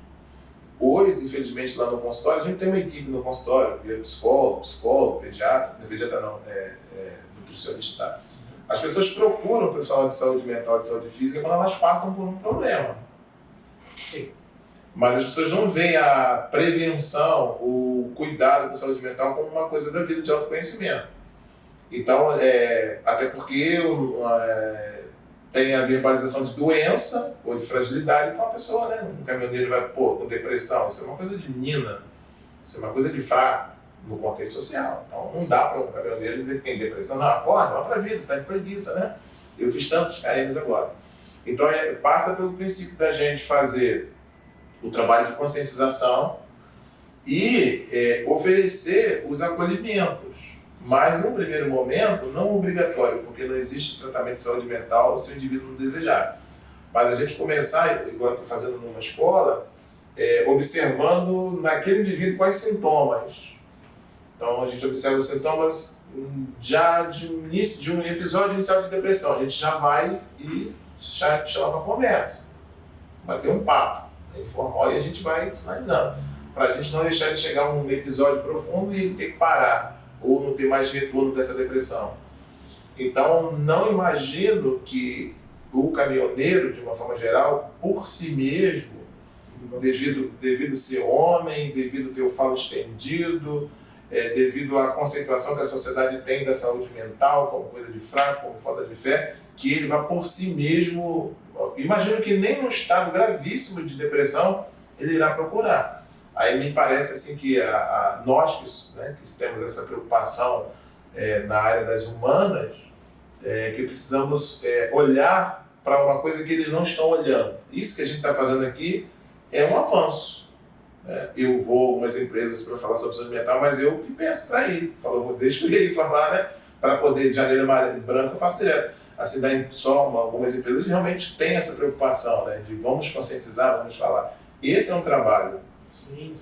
Hoje, infelizmente, lá no consultório, a gente tem uma equipe no consultório, psicólogo, pediatra não, nutricionista, tá? As pessoas procuram o profissional de saúde mental, de saúde física, quando elas passam por um problema. Sim. Mas as pessoas não veem a prevenção, o cuidado com a saúde mental como uma coisa da vida de autoconhecimento. Então, até porque tem a verbalização de doença ou de fragilidade, então a pessoa, né, um caminhoneiro vai, com depressão, isso é uma coisa de menina, isso é uma coisa de fraco no contexto social. Então não dá para um caminhoneiro dizer que tem depressão, não, acorda, vai para a vida, você está de preguiça, né? Eu fiz tantos KMs agora. Então passa pelo princípio da gente fazer o trabalho de conscientização e oferecer os acolhimentos. Mas, no primeiro momento, não obrigatório, porque não existe tratamento de saúde mental se o indivíduo não desejar. Mas a gente começar, igual eu estou fazendo numa escola, observando naquele indivíduo quais sintomas. Então, a gente observa os sintomas já de um episódio inicial de depressão. A gente já vai e chama para conversa. Vai ter um papo informal e a gente vai sinalizando. Para a gente não deixar de chegar a um episódio profundo e ele ter que parar, ou não ter mais retorno dessa depressão. Então, não imagino que o caminhoneiro, de uma forma geral, por si mesmo, devido a ser homem, devido a ter o falo estendido, devido à conceituação que a sociedade tem da saúde mental como coisa de fraco, como falta de fé, que ele vai por si mesmo, imagino que nem num estado gravíssimo de depressão ele irá procurar. Aí me parece assim que nós que temos essa preocupação na área das humanas, que precisamos olhar para uma coisa que eles não estão olhando. Isso que a gente está fazendo aqui é um avanço. Eu vou a algumas empresas para falar sobre saúde mental, mas eu que peço para ir. Deixa eu ir falar, né? Para poder, de janeiro branco, eu faço direto. Assim, algumas empresas realmente têm essa preocupação, né? De vamos conscientizar, vamos falar. Esse é um trabalho. Sim.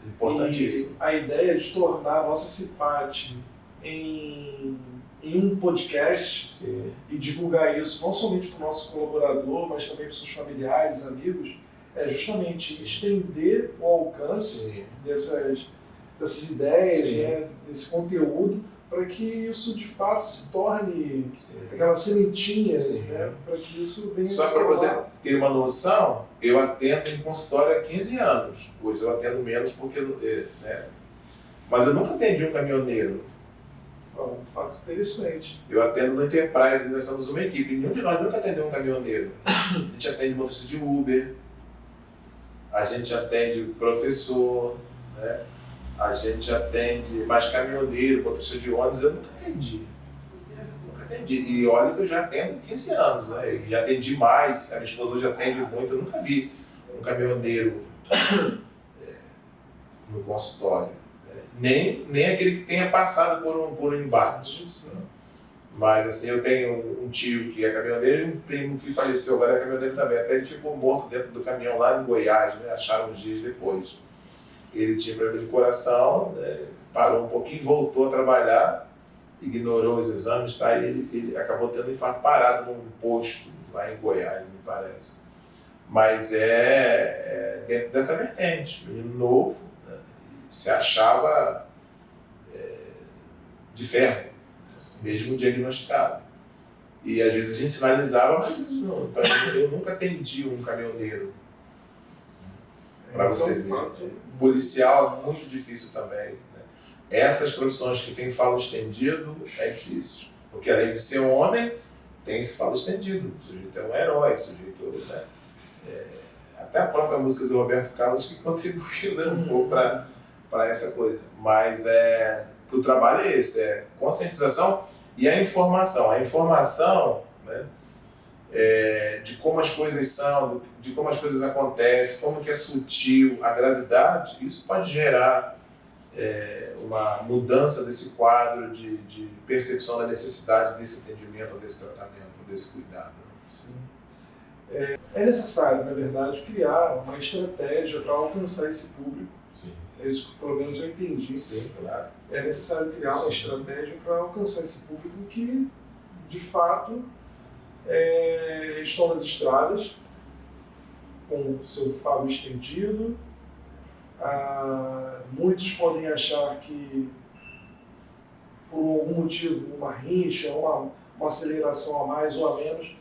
Importantíssimo. E a ideia de tornar a nossa CIPAT em um podcast. Sim. E divulgar isso não somente para o nosso colaborador, mas também para os seus familiares, amigos, é justamente estender o alcance dessas ideias, né, desse conteúdo, para que isso de fato se torne aquela sementinha, né, para que isso venha. Só para você ter uma noção, eu atendo em consultório há 15 anos. Hoje eu atendo menos porque, mas eu nunca atendi um caminhoneiro. Um fato interessante. Eu atendo no Enterprise, nós somos uma equipe. Nenhum de nós nunca atendeu um caminhoneiro. A gente atende motorista de Uber, a gente atende professor, né? A gente atende mais caminhoneiro, motorista de ônibus, eu nunca atendi. E olha que eu já atendo 15 anos, né? E atendi mais, a minha esposa hoje atende muito, eu nunca vi um caminhoneiro no consultório. Nem aquele que tenha passado por um embate. Mas assim, eu tenho um tio que é caminhoneiro e um primo que faleceu, agora é caminhoneiro também. Até ele ficou morto dentro do caminhão lá em Goiás, né? Acharam uns dias depois. Ele tinha problema de coração, né? Parou um pouquinho, voltou a trabalhar, ignorou os exames, tá? E ele acabou tendo um infarto parado num posto lá em Goiás, me parece. Mas dentro dessa vertente, menino novo, né? Se achava de ferro, mesmo diagnosticado. E às vezes a gente sinalizava, mas não, eu nunca atendi um caminhoneiro. Para você ver. Policial é muito difícil também. Né? Essas profissões que têm falo estendido é difícil. Porque além de ser um homem, tem esse falo estendido. O sujeito é um herói, o sujeito, né? até a própria música do Roberto Carlos que contribuiu, né, um pouco para essa coisa. Mas o trabalho é esse, é conscientização e a informação. A informação, né, de como as coisas são, de como as coisas acontecem, como que é sutil a gravidade, isso pode gerar uma mudança desse quadro de percepção da necessidade desse atendimento, desse tratamento, desse cuidado. Sim. É necessário, na verdade, criar uma estratégia para alcançar esse público. Sim. É isso que pelo menos eu entendi. Sim, claro. É necessário criar uma estratégia para alcançar esse público que, de fato, estão nas estradas, com o seu faro estendido. Muitos podem achar que, por algum motivo, uma rixa, uma aceleração a mais ou a menos,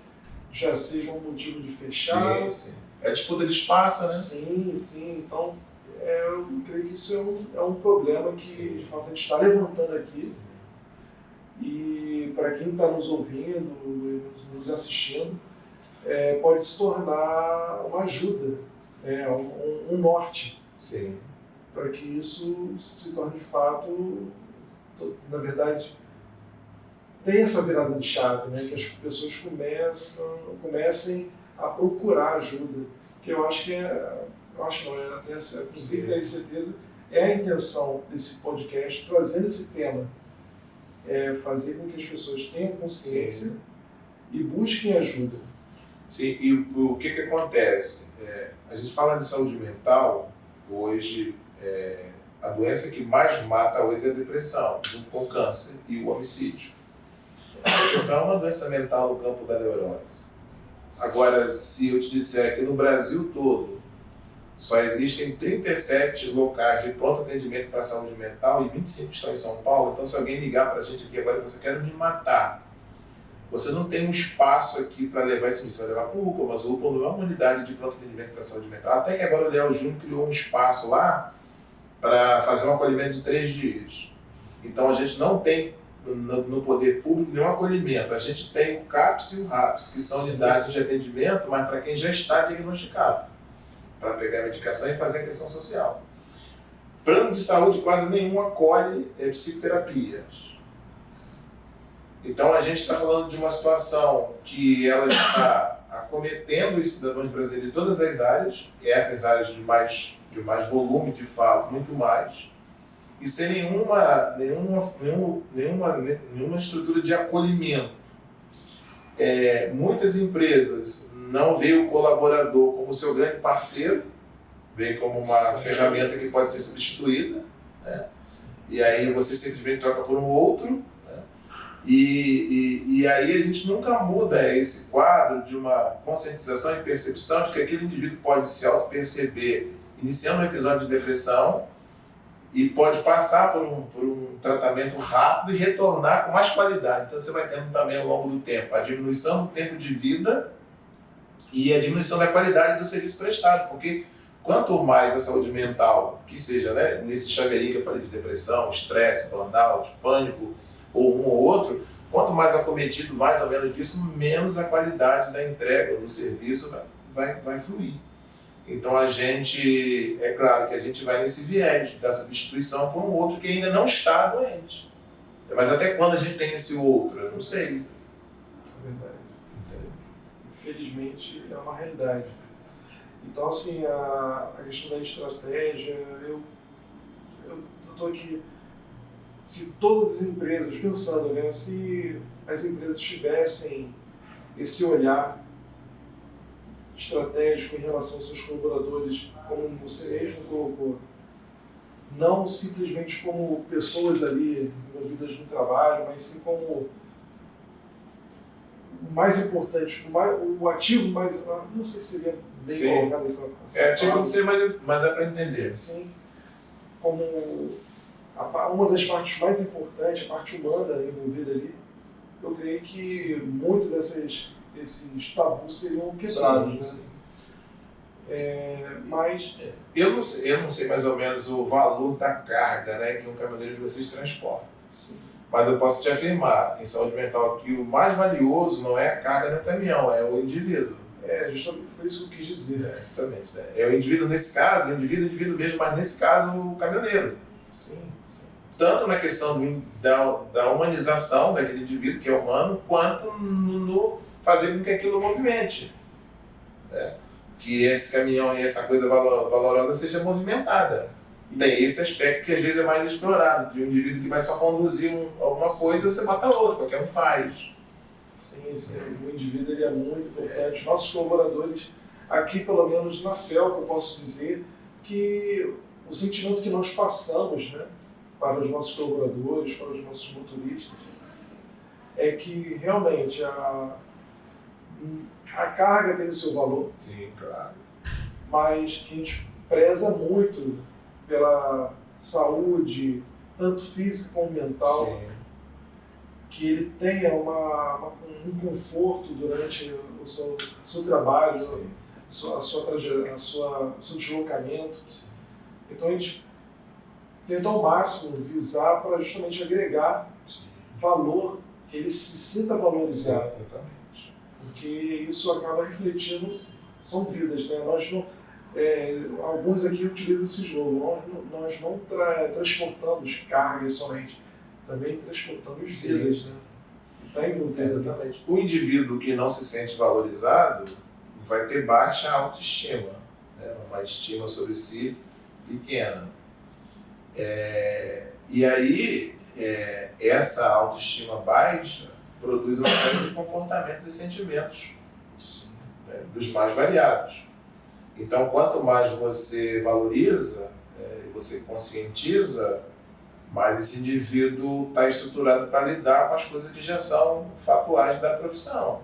já seja um motivo de fechar. Sim, sim. É disputa de espaço, né? Sim, sim. Então, eu creio que isso é um problema que, sim, de fato, a gente está levantando aqui. Sim. E para quem está nos ouvindo, nos assistindo, pode se tornar uma ajuda, um norte. Sim. Para que isso se torne de fato, na verdade, tem essa virada de chave, né? Que as pessoas comecem a procurar ajuda. Que eu acho que tenho certeza, é a intenção desse podcast, trazendo esse tema. Fazer com que as pessoas tenham consciência. Sim. E busquem ajuda. Sim, e o que acontece? A gente fala de saúde mental, hoje, a doença que mais mata hoje é a depressão, junto com o câncer e o homicídio. A depressão é uma doença mental no campo da neurose. Agora, se eu te disser que no Brasil todo só existem 37 locais de pronto atendimento para a saúde mental e 25 estão em São Paulo, então se alguém ligar para a gente aqui agora e falar assim, eu quero me matar, você não tem um espaço aqui para levar esse ministro, você vai levar para o UPA, mas o UPA não é uma unidade de pronto atendimento para a saúde mental. Até que agora o Léo Júnior criou um espaço lá para fazer um acolhimento de 3 dias. Então a gente não tem no poder público nenhum acolhimento. A gente tem o CAPS e o RAPS, que são unidades de atendimento, mas para quem já está diagnosticado, para pegar a medicação e fazer a questão social. Plano de saúde quase nenhum acolhe psicoterapias. Então a gente está falando de uma situação que ela está acometendo os cidadãos brasileiros de todas as áreas, e essas áreas de mais volume de fala, muito mais, e sem nenhuma estrutura de acolhimento. Muitas empresas não veem o colaborador como seu grande parceiro, veem como uma ferramenta que pode ser substituída, né? E aí você simplesmente troca por um outro, né? E aí a gente nunca muda esse quadro de uma conscientização e percepção de que aquele indivíduo pode se auto-perceber iniciando um episódio de depressão e pode passar por um tratamento rápido e retornar com mais qualidade. Então você vai tendo também ao longo do tempo a diminuição do tempo de vida e a diminuição da qualidade do serviço prestado, porque quanto mais a saúde mental, que seja, né, nesse chaveirinho que eu falei de depressão, estresse, burnout, pânico, ou um ou outro, quanto mais acometido, mais ou menos disso, menos a qualidade da entrega do serviço vai fluir. Então a gente, é claro que a gente vai nesse viés da substituição por um outro que ainda não está doente. Mas até quando a gente tem esse outro? Eu não sei. É verdade. Infelizmente é uma realidade. Então assim, a questão da estratégia, eu estou aqui, se todas as empresas, pensando, né, se as empresas tivessem esse olhar estratégico em relação aos seus colaboradores, como você mesmo colocou, não simplesmente como pessoas ali envolvidas no trabalho, mas sim como o mais importante, o ativo mais, não sei se seria bem colocado essa ativo não sei, mas dá para entender. Sim, como uma das partes mais importantes, a parte humana envolvida ali, eu creio que muito esses tabus seriam quebrados, né? Mas eu não sei mais ou menos o valor da carga, né, que um caminhoneiro de vocês transporta. Sim. Mas eu posso te afirmar, em saúde mental, que o mais valioso não é a carga no caminhão, é o indivíduo. Justamente foi isso que eu quis dizer. Justamente. Né? É o indivíduo nesse caso, o indivíduo mesmo, mas nesse caso o caminhoneiro. Sim, sim. Tanto na questão da humanização daquele indivíduo que é humano, quanto no fazer com que aquilo movimente. Né? Que esse caminhão e essa coisa valorosa seja movimentada. Tem esse aspecto que às vezes é mais explorado, de um indivíduo que vai só conduzir alguma coisa e você bota outra, qualquer um faz. Sim, sim. O indivíduo ele é muito importante. Os nossos colaboradores, aqui pelo menos na FEL, que eu posso dizer, que o sentimento que nós passamos, né, para os nossos colaboradores, para os nossos motoristas, é que realmente a carga tem o seu valor. Sim, claro. Mas que a gente preza muito pela saúde, tanto física como mental. Sim. Que ele tenha um conforto durante o seu trabalho, seu deslocamento. Sim. Então a gente tenta ao máximo visar para justamente agregar valor, que ele se sinta valorizado. Sim, exatamente. Porque isso acaba refletindo, são vidas, né? Nós não, alguns aqui utilizam esse jogo, nós não transportamos cargas somente. Também transportamos vidas, né? Está envolvido. Exatamente. O indivíduo que não se sente valorizado vai ter baixa autoestima, né? Uma estima sobre si pequena. E aí, essa autoestima baixa produz uma série de comportamentos e sentimentos, né, dos mais variados. Então, quanto mais você valoriza, você conscientiza, mas esse indivíduo está estruturado para lidar com as coisas que já são fatuais da profissão.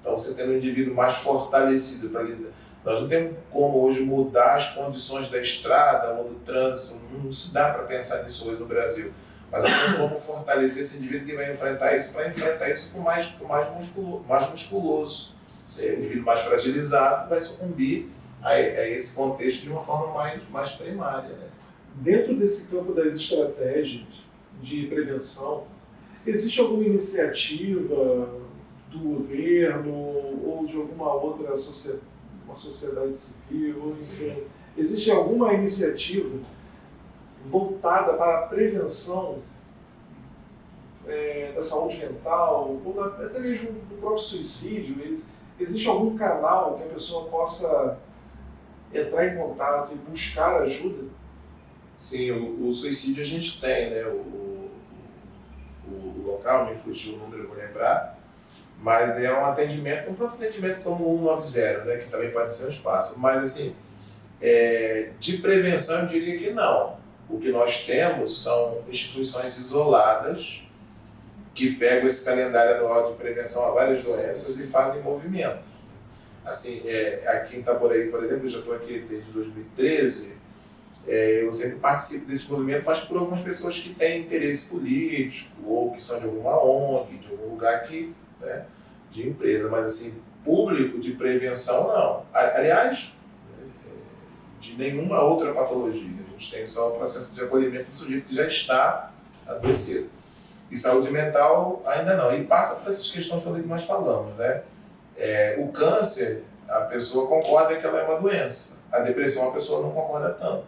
Então, você tendo um indivíduo mais fortalecido para lidar. Nós não temos como hoje mudar as condições da estrada ou do trânsito, não se dá para pensar nisso hoje no Brasil. Mas nós temos como fortalecer esse indivíduo que vai enfrentar isso, para enfrentar isso com mais musculoso. O indivíduo mais fragilizado vai sucumbir a esse contexto de uma forma mais primária. Né? Dentro desse campo das estratégias de prevenção, existe alguma iniciativa do governo ou de alguma outra sociedade civil, enfim, existe alguma iniciativa voltada para a prevenção da saúde mental ou até mesmo do próprio suicídio? Existe algum canal que a pessoa possa entrar em contato e buscar ajuda? Sim, o suicídio a gente tem, né? O local, me fugiu o número, eu vou lembrar, mas é um atendimento, um próprio atendimento como o 190, né? Que também pode ser um espaço. Mas, assim, de prevenção, eu diria que não. O que nós temos são instituições isoladas que pegam esse calendário anual de prevenção a várias doenças e fazem movimento. Assim, aqui em Itaboraí, por exemplo, eu já estou aqui desde 2013, eu sempre participo desse movimento, mas por algumas pessoas que têm interesse político ou que são de alguma ONG, de algum lugar que, né, de empresa, mas assim, público de prevenção não. Aliás, de nenhuma outra patologia. A gente tem só o processo de acolhimento do sujeito que já está adoecido. E saúde mental ainda não. E passa por essas questões que nós falamos, né? O câncer, a pessoa concorda que ela é uma doença. A depressão, a pessoa não concorda tanto.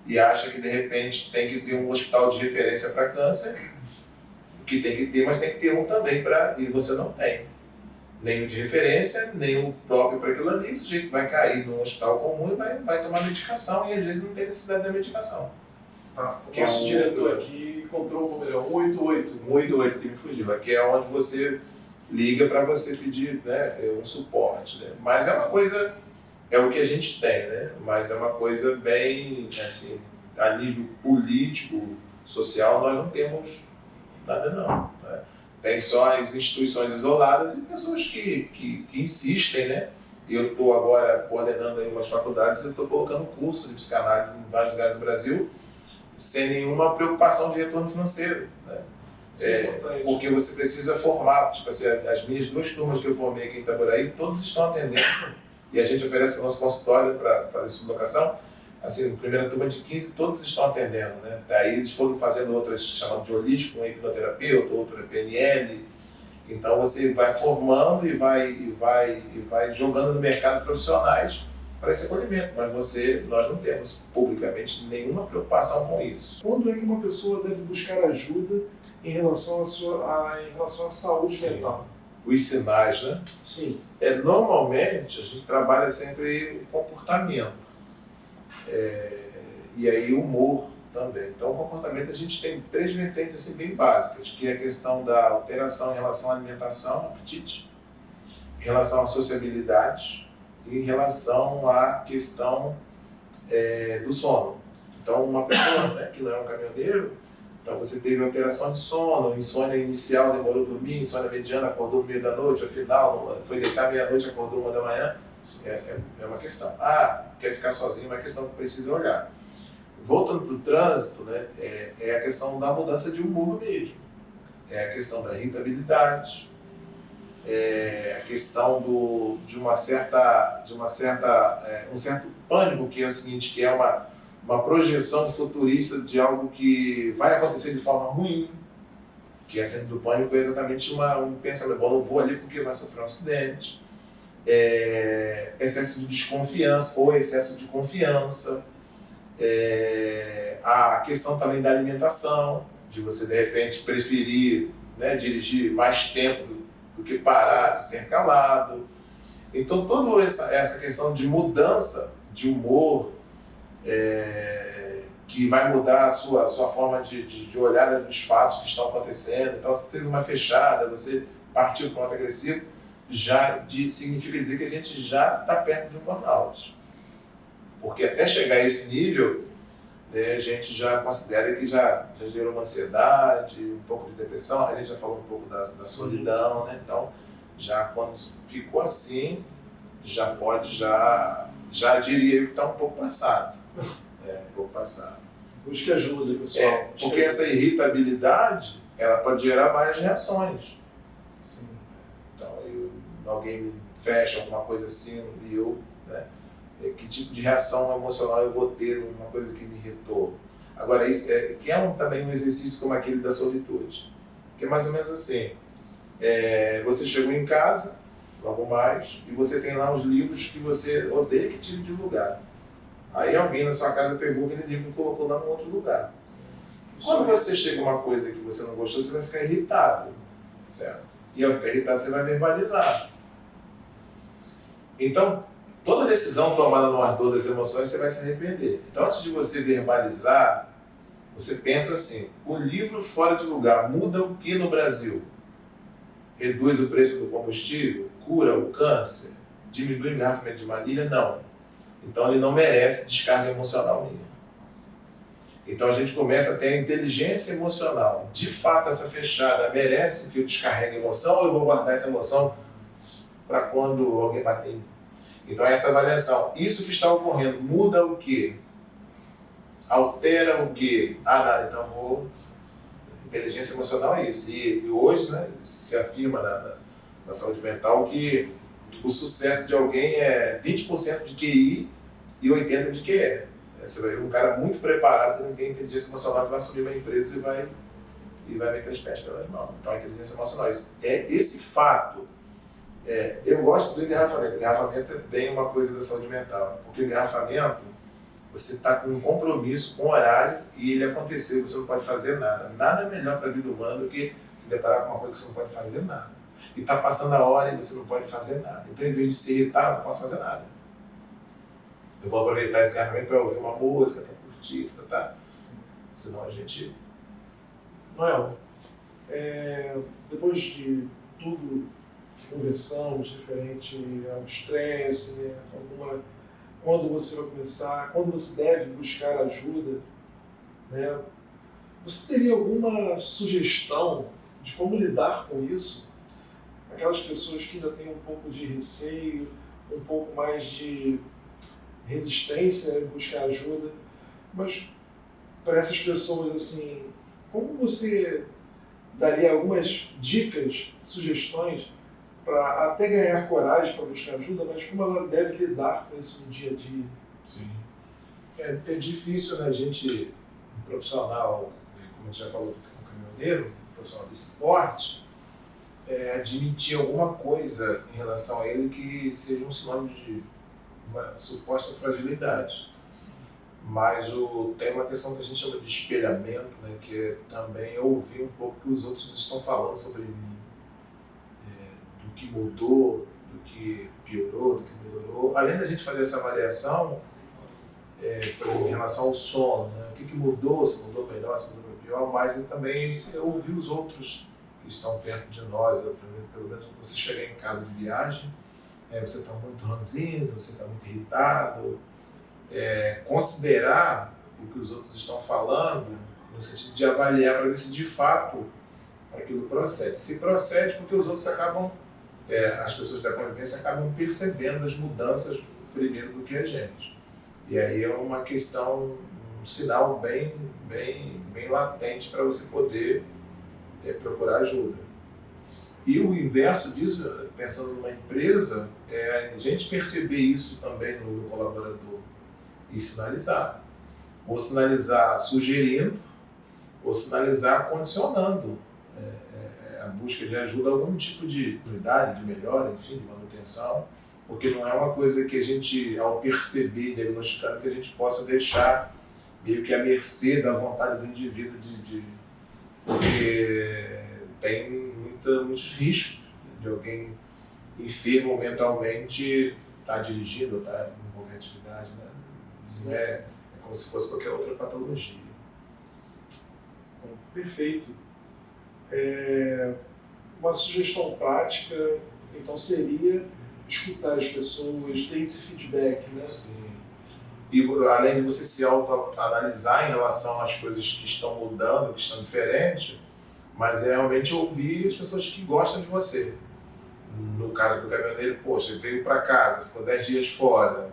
E acha que, de repente, tem que ter um hospital de referência para câncer, que tem que ter, mas tem que ter um também para... E você não tem. Nenhum de referência, nenhum próprio para aquilo ali. O sujeito vai cair num hospital comum e vai tomar medicação, e às vezes não tem necessidade da medicação. Tá. O nosso diretor aqui encontrou o número 188. 188 que me fugiu. Aqui é onde você liga para você pedir, né, um suporte. Né? Mas é uma coisa, é o que a gente tem, né? Mas é uma coisa bem, assim, a nível político, social, nós não temos nada não. Né? Tem só as instituições isoladas e pessoas que insistem, né? E eu estou agora coordenando aí umas faculdades e estou colocando curso de psicanálise em vários lugares do Brasil sem nenhuma preocupação de retorno financeiro, né? Porque você precisa formar, tipo assim, as minhas 2 turmas que eu formei aqui em Itaboraí, todos estão atendendo e a gente oferece o nosso consultório para fazer sublocação. Assim, primeira turma de 15, todos estão atendendo, né? Daí eles foram fazendo outras, chamando de holístico, um hipnoterapeuta, outro PNL, Então você vai formando e vai jogando no mercado profissionais para esse acolhimento, mas nós não temos publicamente nenhuma preocupação com isso. Quando é que uma pessoa deve buscar ajuda em relação à saúde mental? Os sinais, né? Sim. Normalmente a gente trabalha sempre o comportamento e aí o humor também. Então o comportamento a gente tem 3 vertentes assim, bem básicas, que é a questão da alteração em relação à alimentação, apetite, em relação à sociabilidade e em relação à questão do sono. Então uma pessoa, né, que não é um caminhoneiro, então você teve alteração de sono, insônia inicial, demorou a dormir, insônia mediana, acordou no meio da noite, ao final foi deitar meia-noite, acordou 1 da manhã, é uma questão. Quer ficar sozinho, é uma questão que precisa olhar. Voltando para o trânsito, né, é a questão da mudança de humor mesmo, é a questão da irritabilidade, é a questão de um certo pânico, que é o seguinte, que é uma projeção futurista de algo que vai acontecer de forma ruim, que a síndrome do pânico é exatamente um pensamento, eu não vou ali porque vai sofrer um acidente, excesso de desconfiança ou excesso de confiança, a questão também da alimentação, de você de repente preferir, né, dirigir mais tempo do que parar, intercalado. Então toda essa questão de mudança de humor, que vai mudar a sua forma de olhar dos fatos que estão acontecendo. Então você teve uma fechada, você partiu para um outro agressivo, significa dizer que a gente já está perto de um burnout. Porque até chegar a esse nível, né, a gente já considera que já gerou uma ansiedade, um pouco de depressão, a gente já falou um pouco da solidão, né? Então, já quando ficou assim, já pode, já diria eu que está um pouco passado. Um pouco passado. Busque ajuda, pessoal. Porque essa irritabilidade, ela pode gerar várias reações. Sim. Então, alguém me fecha alguma coisa assim e eu, né, que tipo de reação emocional eu vou ter numa coisa que me irritou. Agora, isso que também um exercício como aquele da solitude. Que é mais ou menos assim, você chegou em casa, logo mais, e você tem lá uns livros que você odeia que tire de lugar. Aí alguém na sua casa pegou aquele livro e colocou lá em outro lugar. Quando você chega a uma coisa que você não gostou, você vai ficar irritado, certo? E ao ficar irritado, você vai verbalizar. Então, toda decisão tomada no ardor das emoções, você vai se arrepender. Então, antes de você verbalizar, você pensa assim, o livro fora de lugar muda o que no Brasil? Reduz o preço do combustível? Cura o câncer? Diminui o engarrafamento de manilha? Não. Então, ele não merece descarga emocional minha. Então, a gente começa a ter a inteligência emocional. De fato, essa fechada merece que eu descarregue emoção ou eu vou guardar essa emoção para quando alguém bater em mim? Então, essa avaliação. Isso que está ocorrendo muda o quê? Altera o quê? Nada. Então, inteligência emocional é isso. E hoje, né, se afirma na saúde mental que o sucesso de alguém é 20% de QI e 80% de QE. Você vai ver um cara muito preparado que não tem inteligência emocional que vai assumir uma empresa e vai meter os pés pelas mãos. Então, a inteligência emocional é isso. Esse fato. Eu gosto do engarrafamento. O engarrafamento é bem uma coisa da saúde mental. Porque o engarrafamento, você está com um compromisso com o horário e ele aconteceu, você não pode fazer nada. Nada melhor para a vida humana do que se deparar com uma coisa que você não pode fazer nada. E está passando a hora e você não pode fazer nada. Então, em vez de se irritar, eu não posso fazer nada. Eu vou aproveitar esse engarrafamento para ouvir uma música, para curtir, tá? Senão a gente... Noel, depois de tudo que conversamos referente ao estresse, né, quando você vai começar, quando você deve buscar ajuda, né, você teria alguma sugestão de como lidar com isso? Aquelas pessoas que ainda têm um pouco de receio, um pouco mais de resistência em buscar ajuda, mas para essas pessoas, assim, como você daria algumas dicas, sugestões para até ganhar coragem para buscar ajuda, mas como ela deve lidar com isso no dia a dia? Sim. É difícil, né, a gente, profissional, como a gente já falou, um caminhoneiro, profissional desse porte, admitir alguma coisa em relação a ele que seja um sinônimo de uma suposta fragilidade. Mas tem uma questão que a gente chama de espelhamento, né, que é também ouvir um pouco o que os outros estão falando sobre mim, do que mudou, do que piorou, do que melhorou. Além da gente fazer essa avaliação em relação ao sono, né, o que mudou, se mudou melhor, se mudou pior, mas também ouvir os outros que estão perto de nós. Pelo menos quando você chegar em casa de viagem, você está muito ranzinza, você está muito irritado, considerar o que os outros estão falando, no sentido de avaliar para ver se de fato aquilo procede. Se procede, porque os outros acabam, as pessoas da convivência acabam percebendo as mudanças primeiro do que a gente. E aí é uma questão, um sinal bem latente para você poder procurar ajuda. E o inverso disso, pensando numa empresa, a gente perceber isso também no colaborador e sinalizar. Ou sinalizar sugerindo, ou sinalizar condicionando a busca de ajuda, algum tipo de unidade, de melhora, enfim, de manutenção, porque não é uma coisa que a gente, ao perceber, diagnosticando, que a gente possa deixar meio que à mercê da vontade do indivíduo, porque tem muitos riscos de alguém enfermo mentalmente estar dirigindo, estar em qualquer atividade, né? Isso é como se fosse qualquer outra patologia. Bom, perfeito. Uma sugestão prática, então, seria escutar as pessoas, ter esse feedback, né? Sim. E além de você se autoanalisar em relação às coisas que estão mudando, que estão diferentes, mas realmente ouvir as pessoas que gostam de você. No caso do caminhoneiro, poxa, veio para casa, ficou 10 dias fora.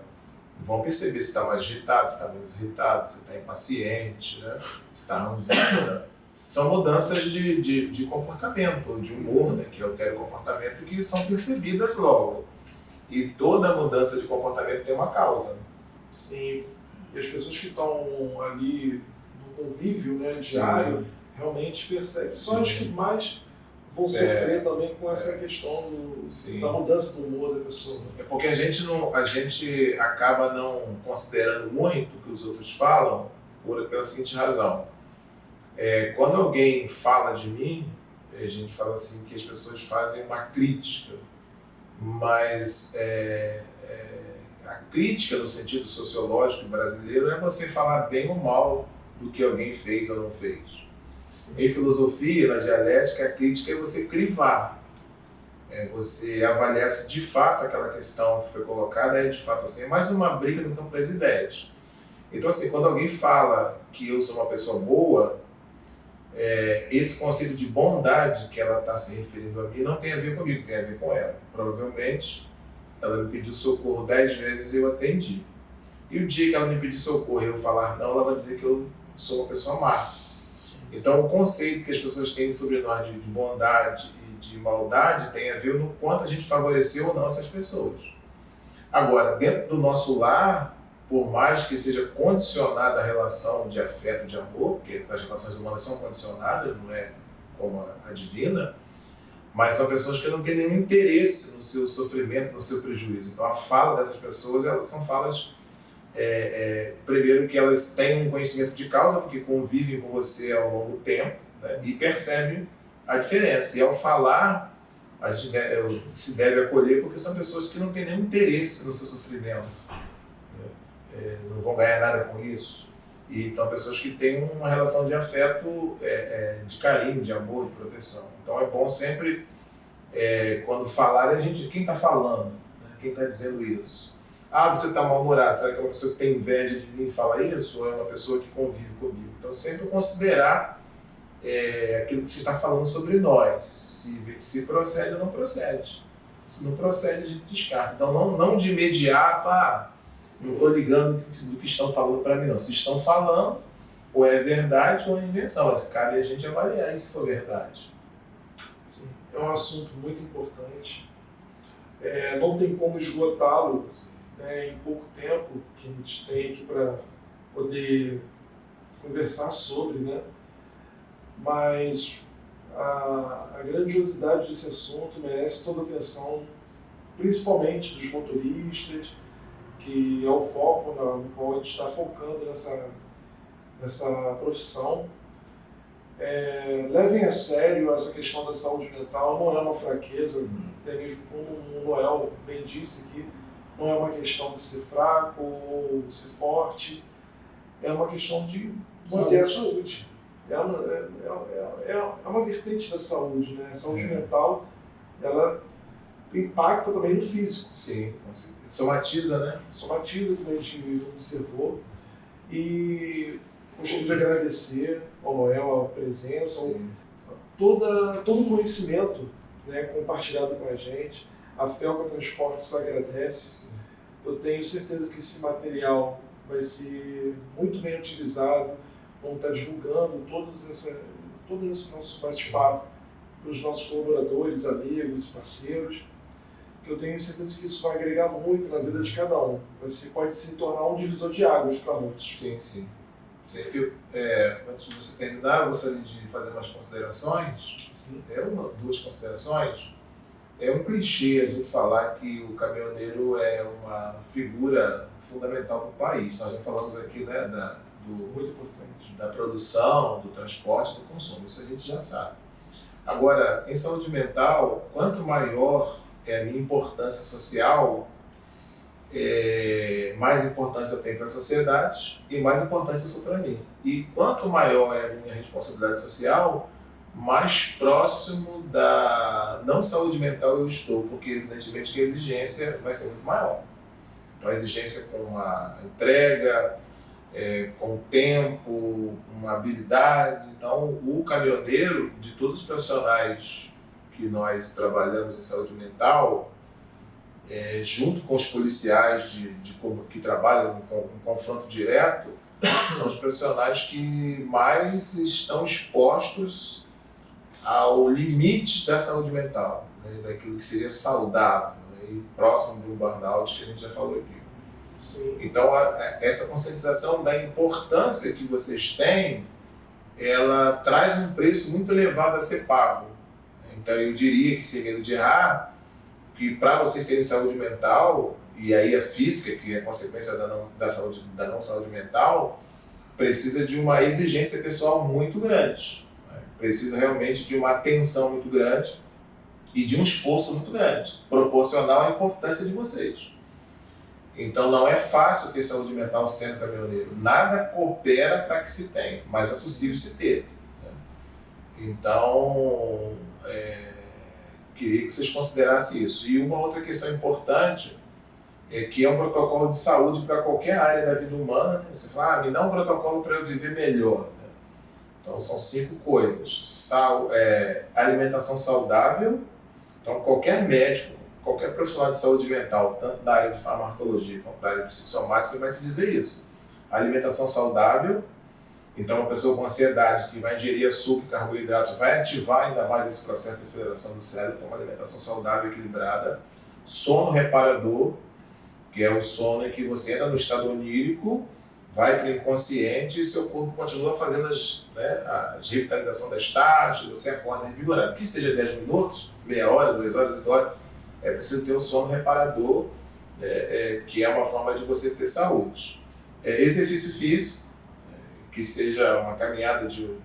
Vão perceber se está mais agitado, se está menos irritado, se está impaciente, né? Se está ranzinza. São mudanças de comportamento, de humor, né? Que altera o comportamento e que são percebidas logo. E toda mudança de comportamento tem uma causa. Sim, e as pessoas que estão ali no convívio, né, diário, realmente percebem. Só as que mais vão sofrer também com essa questão da mudança do humor da pessoa. É porque a gente acaba não considerando muito o que os outros falam pela seguinte razão. Quando alguém fala de mim, a gente fala assim que as pessoas fazem uma crítica, mas a crítica no sentido sociológico brasileiro é você falar bem ou mal do que alguém fez ou não fez. Sim. Em filosofia, na dialética, a crítica é você crivar, você avaliar se de fato aquela questão que foi colocada é de fato assim, é mais uma briga no campo das ideias. Então assim, quando alguém fala que eu sou uma pessoa boa, esse conceito de bondade que ela está se referindo a mim não tem a ver comigo, tem a ver com ela. Provavelmente ela me pediu socorro 10 vezes e eu atendi. E o dia que ela me pedir socorro e eu falar não, ela vai dizer que eu sou uma pessoa má. Então o conceito que as pessoas têm sobre nós de bondade e de maldade tem a ver no quanto a gente favoreceu ou não essas pessoas. Agora, dentro do nosso lar, por mais que seja condicionada a relação de afeto, de amor, porque as relações humanas são condicionadas, não é como a divina, mas são pessoas que não têm nenhum interesse no seu sofrimento, no seu prejuízo. Então a fala dessas pessoas, elas são falas, primeiro que elas têm um conhecimento de causa, porque convivem com você ao longo do tempo, né, e percebem a diferença. E ao falar, a gente se deve acolher, porque são pessoas que não têm nenhum interesse no seu sofrimento. Não vão ganhar nada com isso. E são pessoas que têm uma relação de afeto, de carinho, de amor, de proteção. Então é bom sempre, quando falar, a gente, quem está falando, né? Quem está dizendo isso? Ah, você está mal-humorado, será que é uma pessoa que tem inveja de mim e fala isso? Ou é uma pessoa que convive comigo? Então sempre considerar aquilo que você está falando sobre nós, se procede ou não procede. Se não procede, a gente descarta. Então não de imediato, não estou ligando do que estão falando para mim, não. Se estão falando, ou é verdade ou é invenção. Mas cabe a gente avaliar se for verdade. Sim, é um assunto muito importante. Não tem como esgotá-lo, né, em pouco tempo que a gente tem aqui para poder conversar sobre, né? Mas a grandiosidade desse assunto merece toda a atenção, principalmente dos motoristas, que é o foco no qual a gente está focando nessa profissão. Levem a sério essa questão da saúde mental, não é uma fraqueza, até mesmo como o Noel bem disse aqui, não é uma questão de ser fraco ou ser forte, é uma questão de manter a saúde. É uma vertente da saúde, né? A saúde mental, ela impacta também no físico. Sim, somatiza, né? Somatiza, como a gente observou. E gostaria de agradecer ao Noel a presença, todo o conhecimento, né, compartilhado com a gente. A Felca Transportes agradece. Eu tenho certeza que esse material vai ser muito bem utilizado. Vamos estar divulgando todo esse nosso bate-papo para os nossos colaboradores, amigos, parceiros. Eu tenho certeza que isso vai agregar muito na vida de cada um. Você pode se tornar um divisor de águas para muitos. Sim. Sempre, antes de você terminar, eu gostaria de fazer umas considerações. Sim. Duas considerações. É um clichê a gente falar que o caminhoneiro é uma figura fundamental para o país. Nós já falamos aqui, né, muito importante, da produção, do transporte, do consumo. Isso a gente já sabe. Agora, em saúde mental, quanto maior é a minha importância social, mais importância eu tenho para a sociedade e mais importante eu sou para mim. E quanto maior é a minha responsabilidade social, mais próximo da não saúde mental eu estou, porque evidentemente que a exigência vai ser muito maior. Uma exigência com a entrega, com o tempo, uma habilidade. Então, o caminhoneiro, de todos os profissionais que nós trabalhamos em saúde mental, junto com os policiais que trabalham em confronto direto, são os profissionais que mais estão expostos ao limite da saúde mental, né, daquilo que seria saudável, né, e próximo de um burnout que a gente já falou aqui. Sim. Então, essa conscientização da importância que vocês têm, ela traz um preço muito elevado a ser pago. Então, eu diria que, sem medo de errar, que para vocês terem saúde mental, e aí a física, que é consequência da não saúde mental, precisa de uma exigência pessoal muito grande. Precisa realmente de uma atenção muito grande e de um esforço muito grande, proporcional à importância de vocês. Então não é fácil ter saúde mental sendo caminhoneiro. Nada coopera para que se tenha, mas é possível se ter. Então, queria que vocês considerassem isso. E uma outra questão importante é que é um protocolo de saúde para qualquer área da vida humana. Né? Você fala, me dá um protocolo para eu viver melhor. Então, são 5 coisas. Alimentação saudável. Então, qualquer médico, qualquer profissional de saúde mental, tanto da área de farmacologia quanto da área de psicossomática, vai te dizer isso. Alimentação saudável. Então, uma pessoa com ansiedade que vai ingerir açúcar e carboidratos vai ativar ainda mais esse processo de aceleração do cérebro. Então, uma alimentação saudável e equilibrada. Sono reparador, que é o sono em que você entra no estado onírico, vai para o inconsciente e seu corpo continua fazendo a revitalização das taxas, você acorda revigorado. Que seja 10 minutos, meia hora, 2 horas, 8 horas, é preciso ter um sono reparador, que é uma forma de você ter saúde. Exercício físico, que seja uma caminhada de 1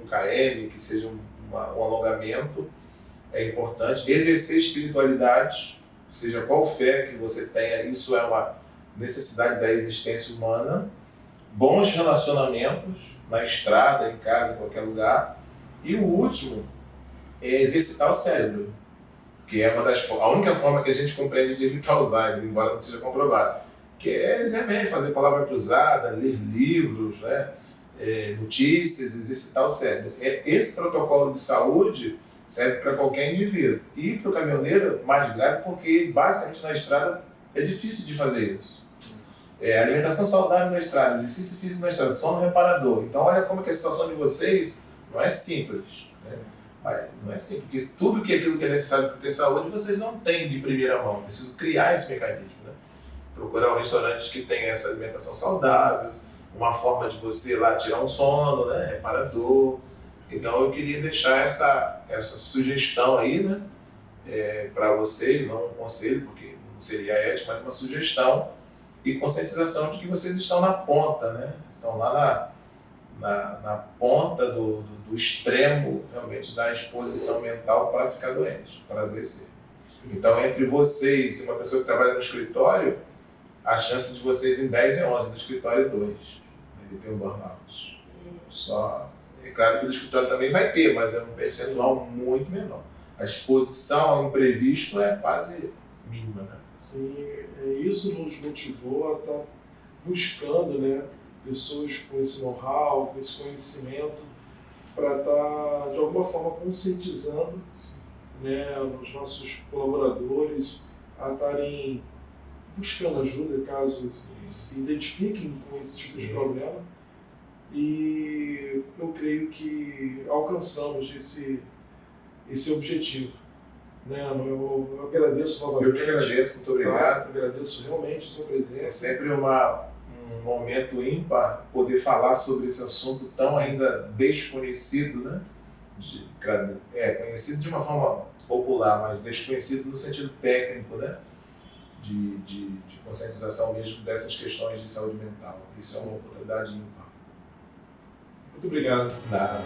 km, que seja um alongamento, é importante. Exercer espiritualidade, seja qual fé que você tenha, isso é uma necessidade da existência humana. Bons relacionamentos, na estrada, em casa, em qualquer lugar. E o último é exercitar o cérebro, que é a única forma que a gente compreende de evitar Alzheimer, embora não seja comprovado, que é fazer palavra cruzada, ler livros, né? Notícias, exercitar o cérebro. Esse protocolo de saúde serve para qualquer indivíduo. E para o caminhoneiro, mais grave, porque basicamente na estrada é difícil de fazer isso. Alimentação saudável na estrada, exercício físico na estrada, sono reparador. Então olha como que a situação de vocês não é simples. Né? Não é simples, porque tudo aquilo que é necessário para ter saúde vocês não têm de primeira mão. Preciso criar esse mecanismo. Né? Procurar restaurantes que tenham essa alimentação saudável, uma forma de você lá tirar um sono, né? Reparador, Então eu queria deixar essa sugestão aí, né, para vocês, não um conselho, porque não seria ético, mas uma sugestão e conscientização de que vocês estão na ponta, né? Estão lá na ponta do extremo, realmente, da exposição mental para ficar doente, para adoecer. Então, entre vocês e uma pessoa que trabalha no escritório, a chance de vocês em 10 é 11, do escritório é 2. Ele tem um burnout. Só, é claro que o escritório também vai ter, mas é um percentual muito menor. A exposição ao imprevisto é quase mínima, né? Sim, isso nos motivou a estar buscando, né, pessoas com esse know-how, com esse conhecimento, para estar, de alguma forma, conscientizando, né, os nossos colaboradores a estarem buscando ajuda, caso se identifiquem com esse tipo de problema. E eu creio que alcançamos esse objetivo. Né? Eu agradeço novamente. Eu que agradeço, muito obrigado. Tá? Agradeço realmente a sua presença. É sempre um momento ímpar poder falar sobre esse assunto tão ainda desconhecido, né? Conhecido de uma forma popular, mas desconhecido no sentido técnico, né? De conscientização mesmo dessas questões de saúde mental. Isso é uma oportunidade ímpar. Muito obrigado. Nada.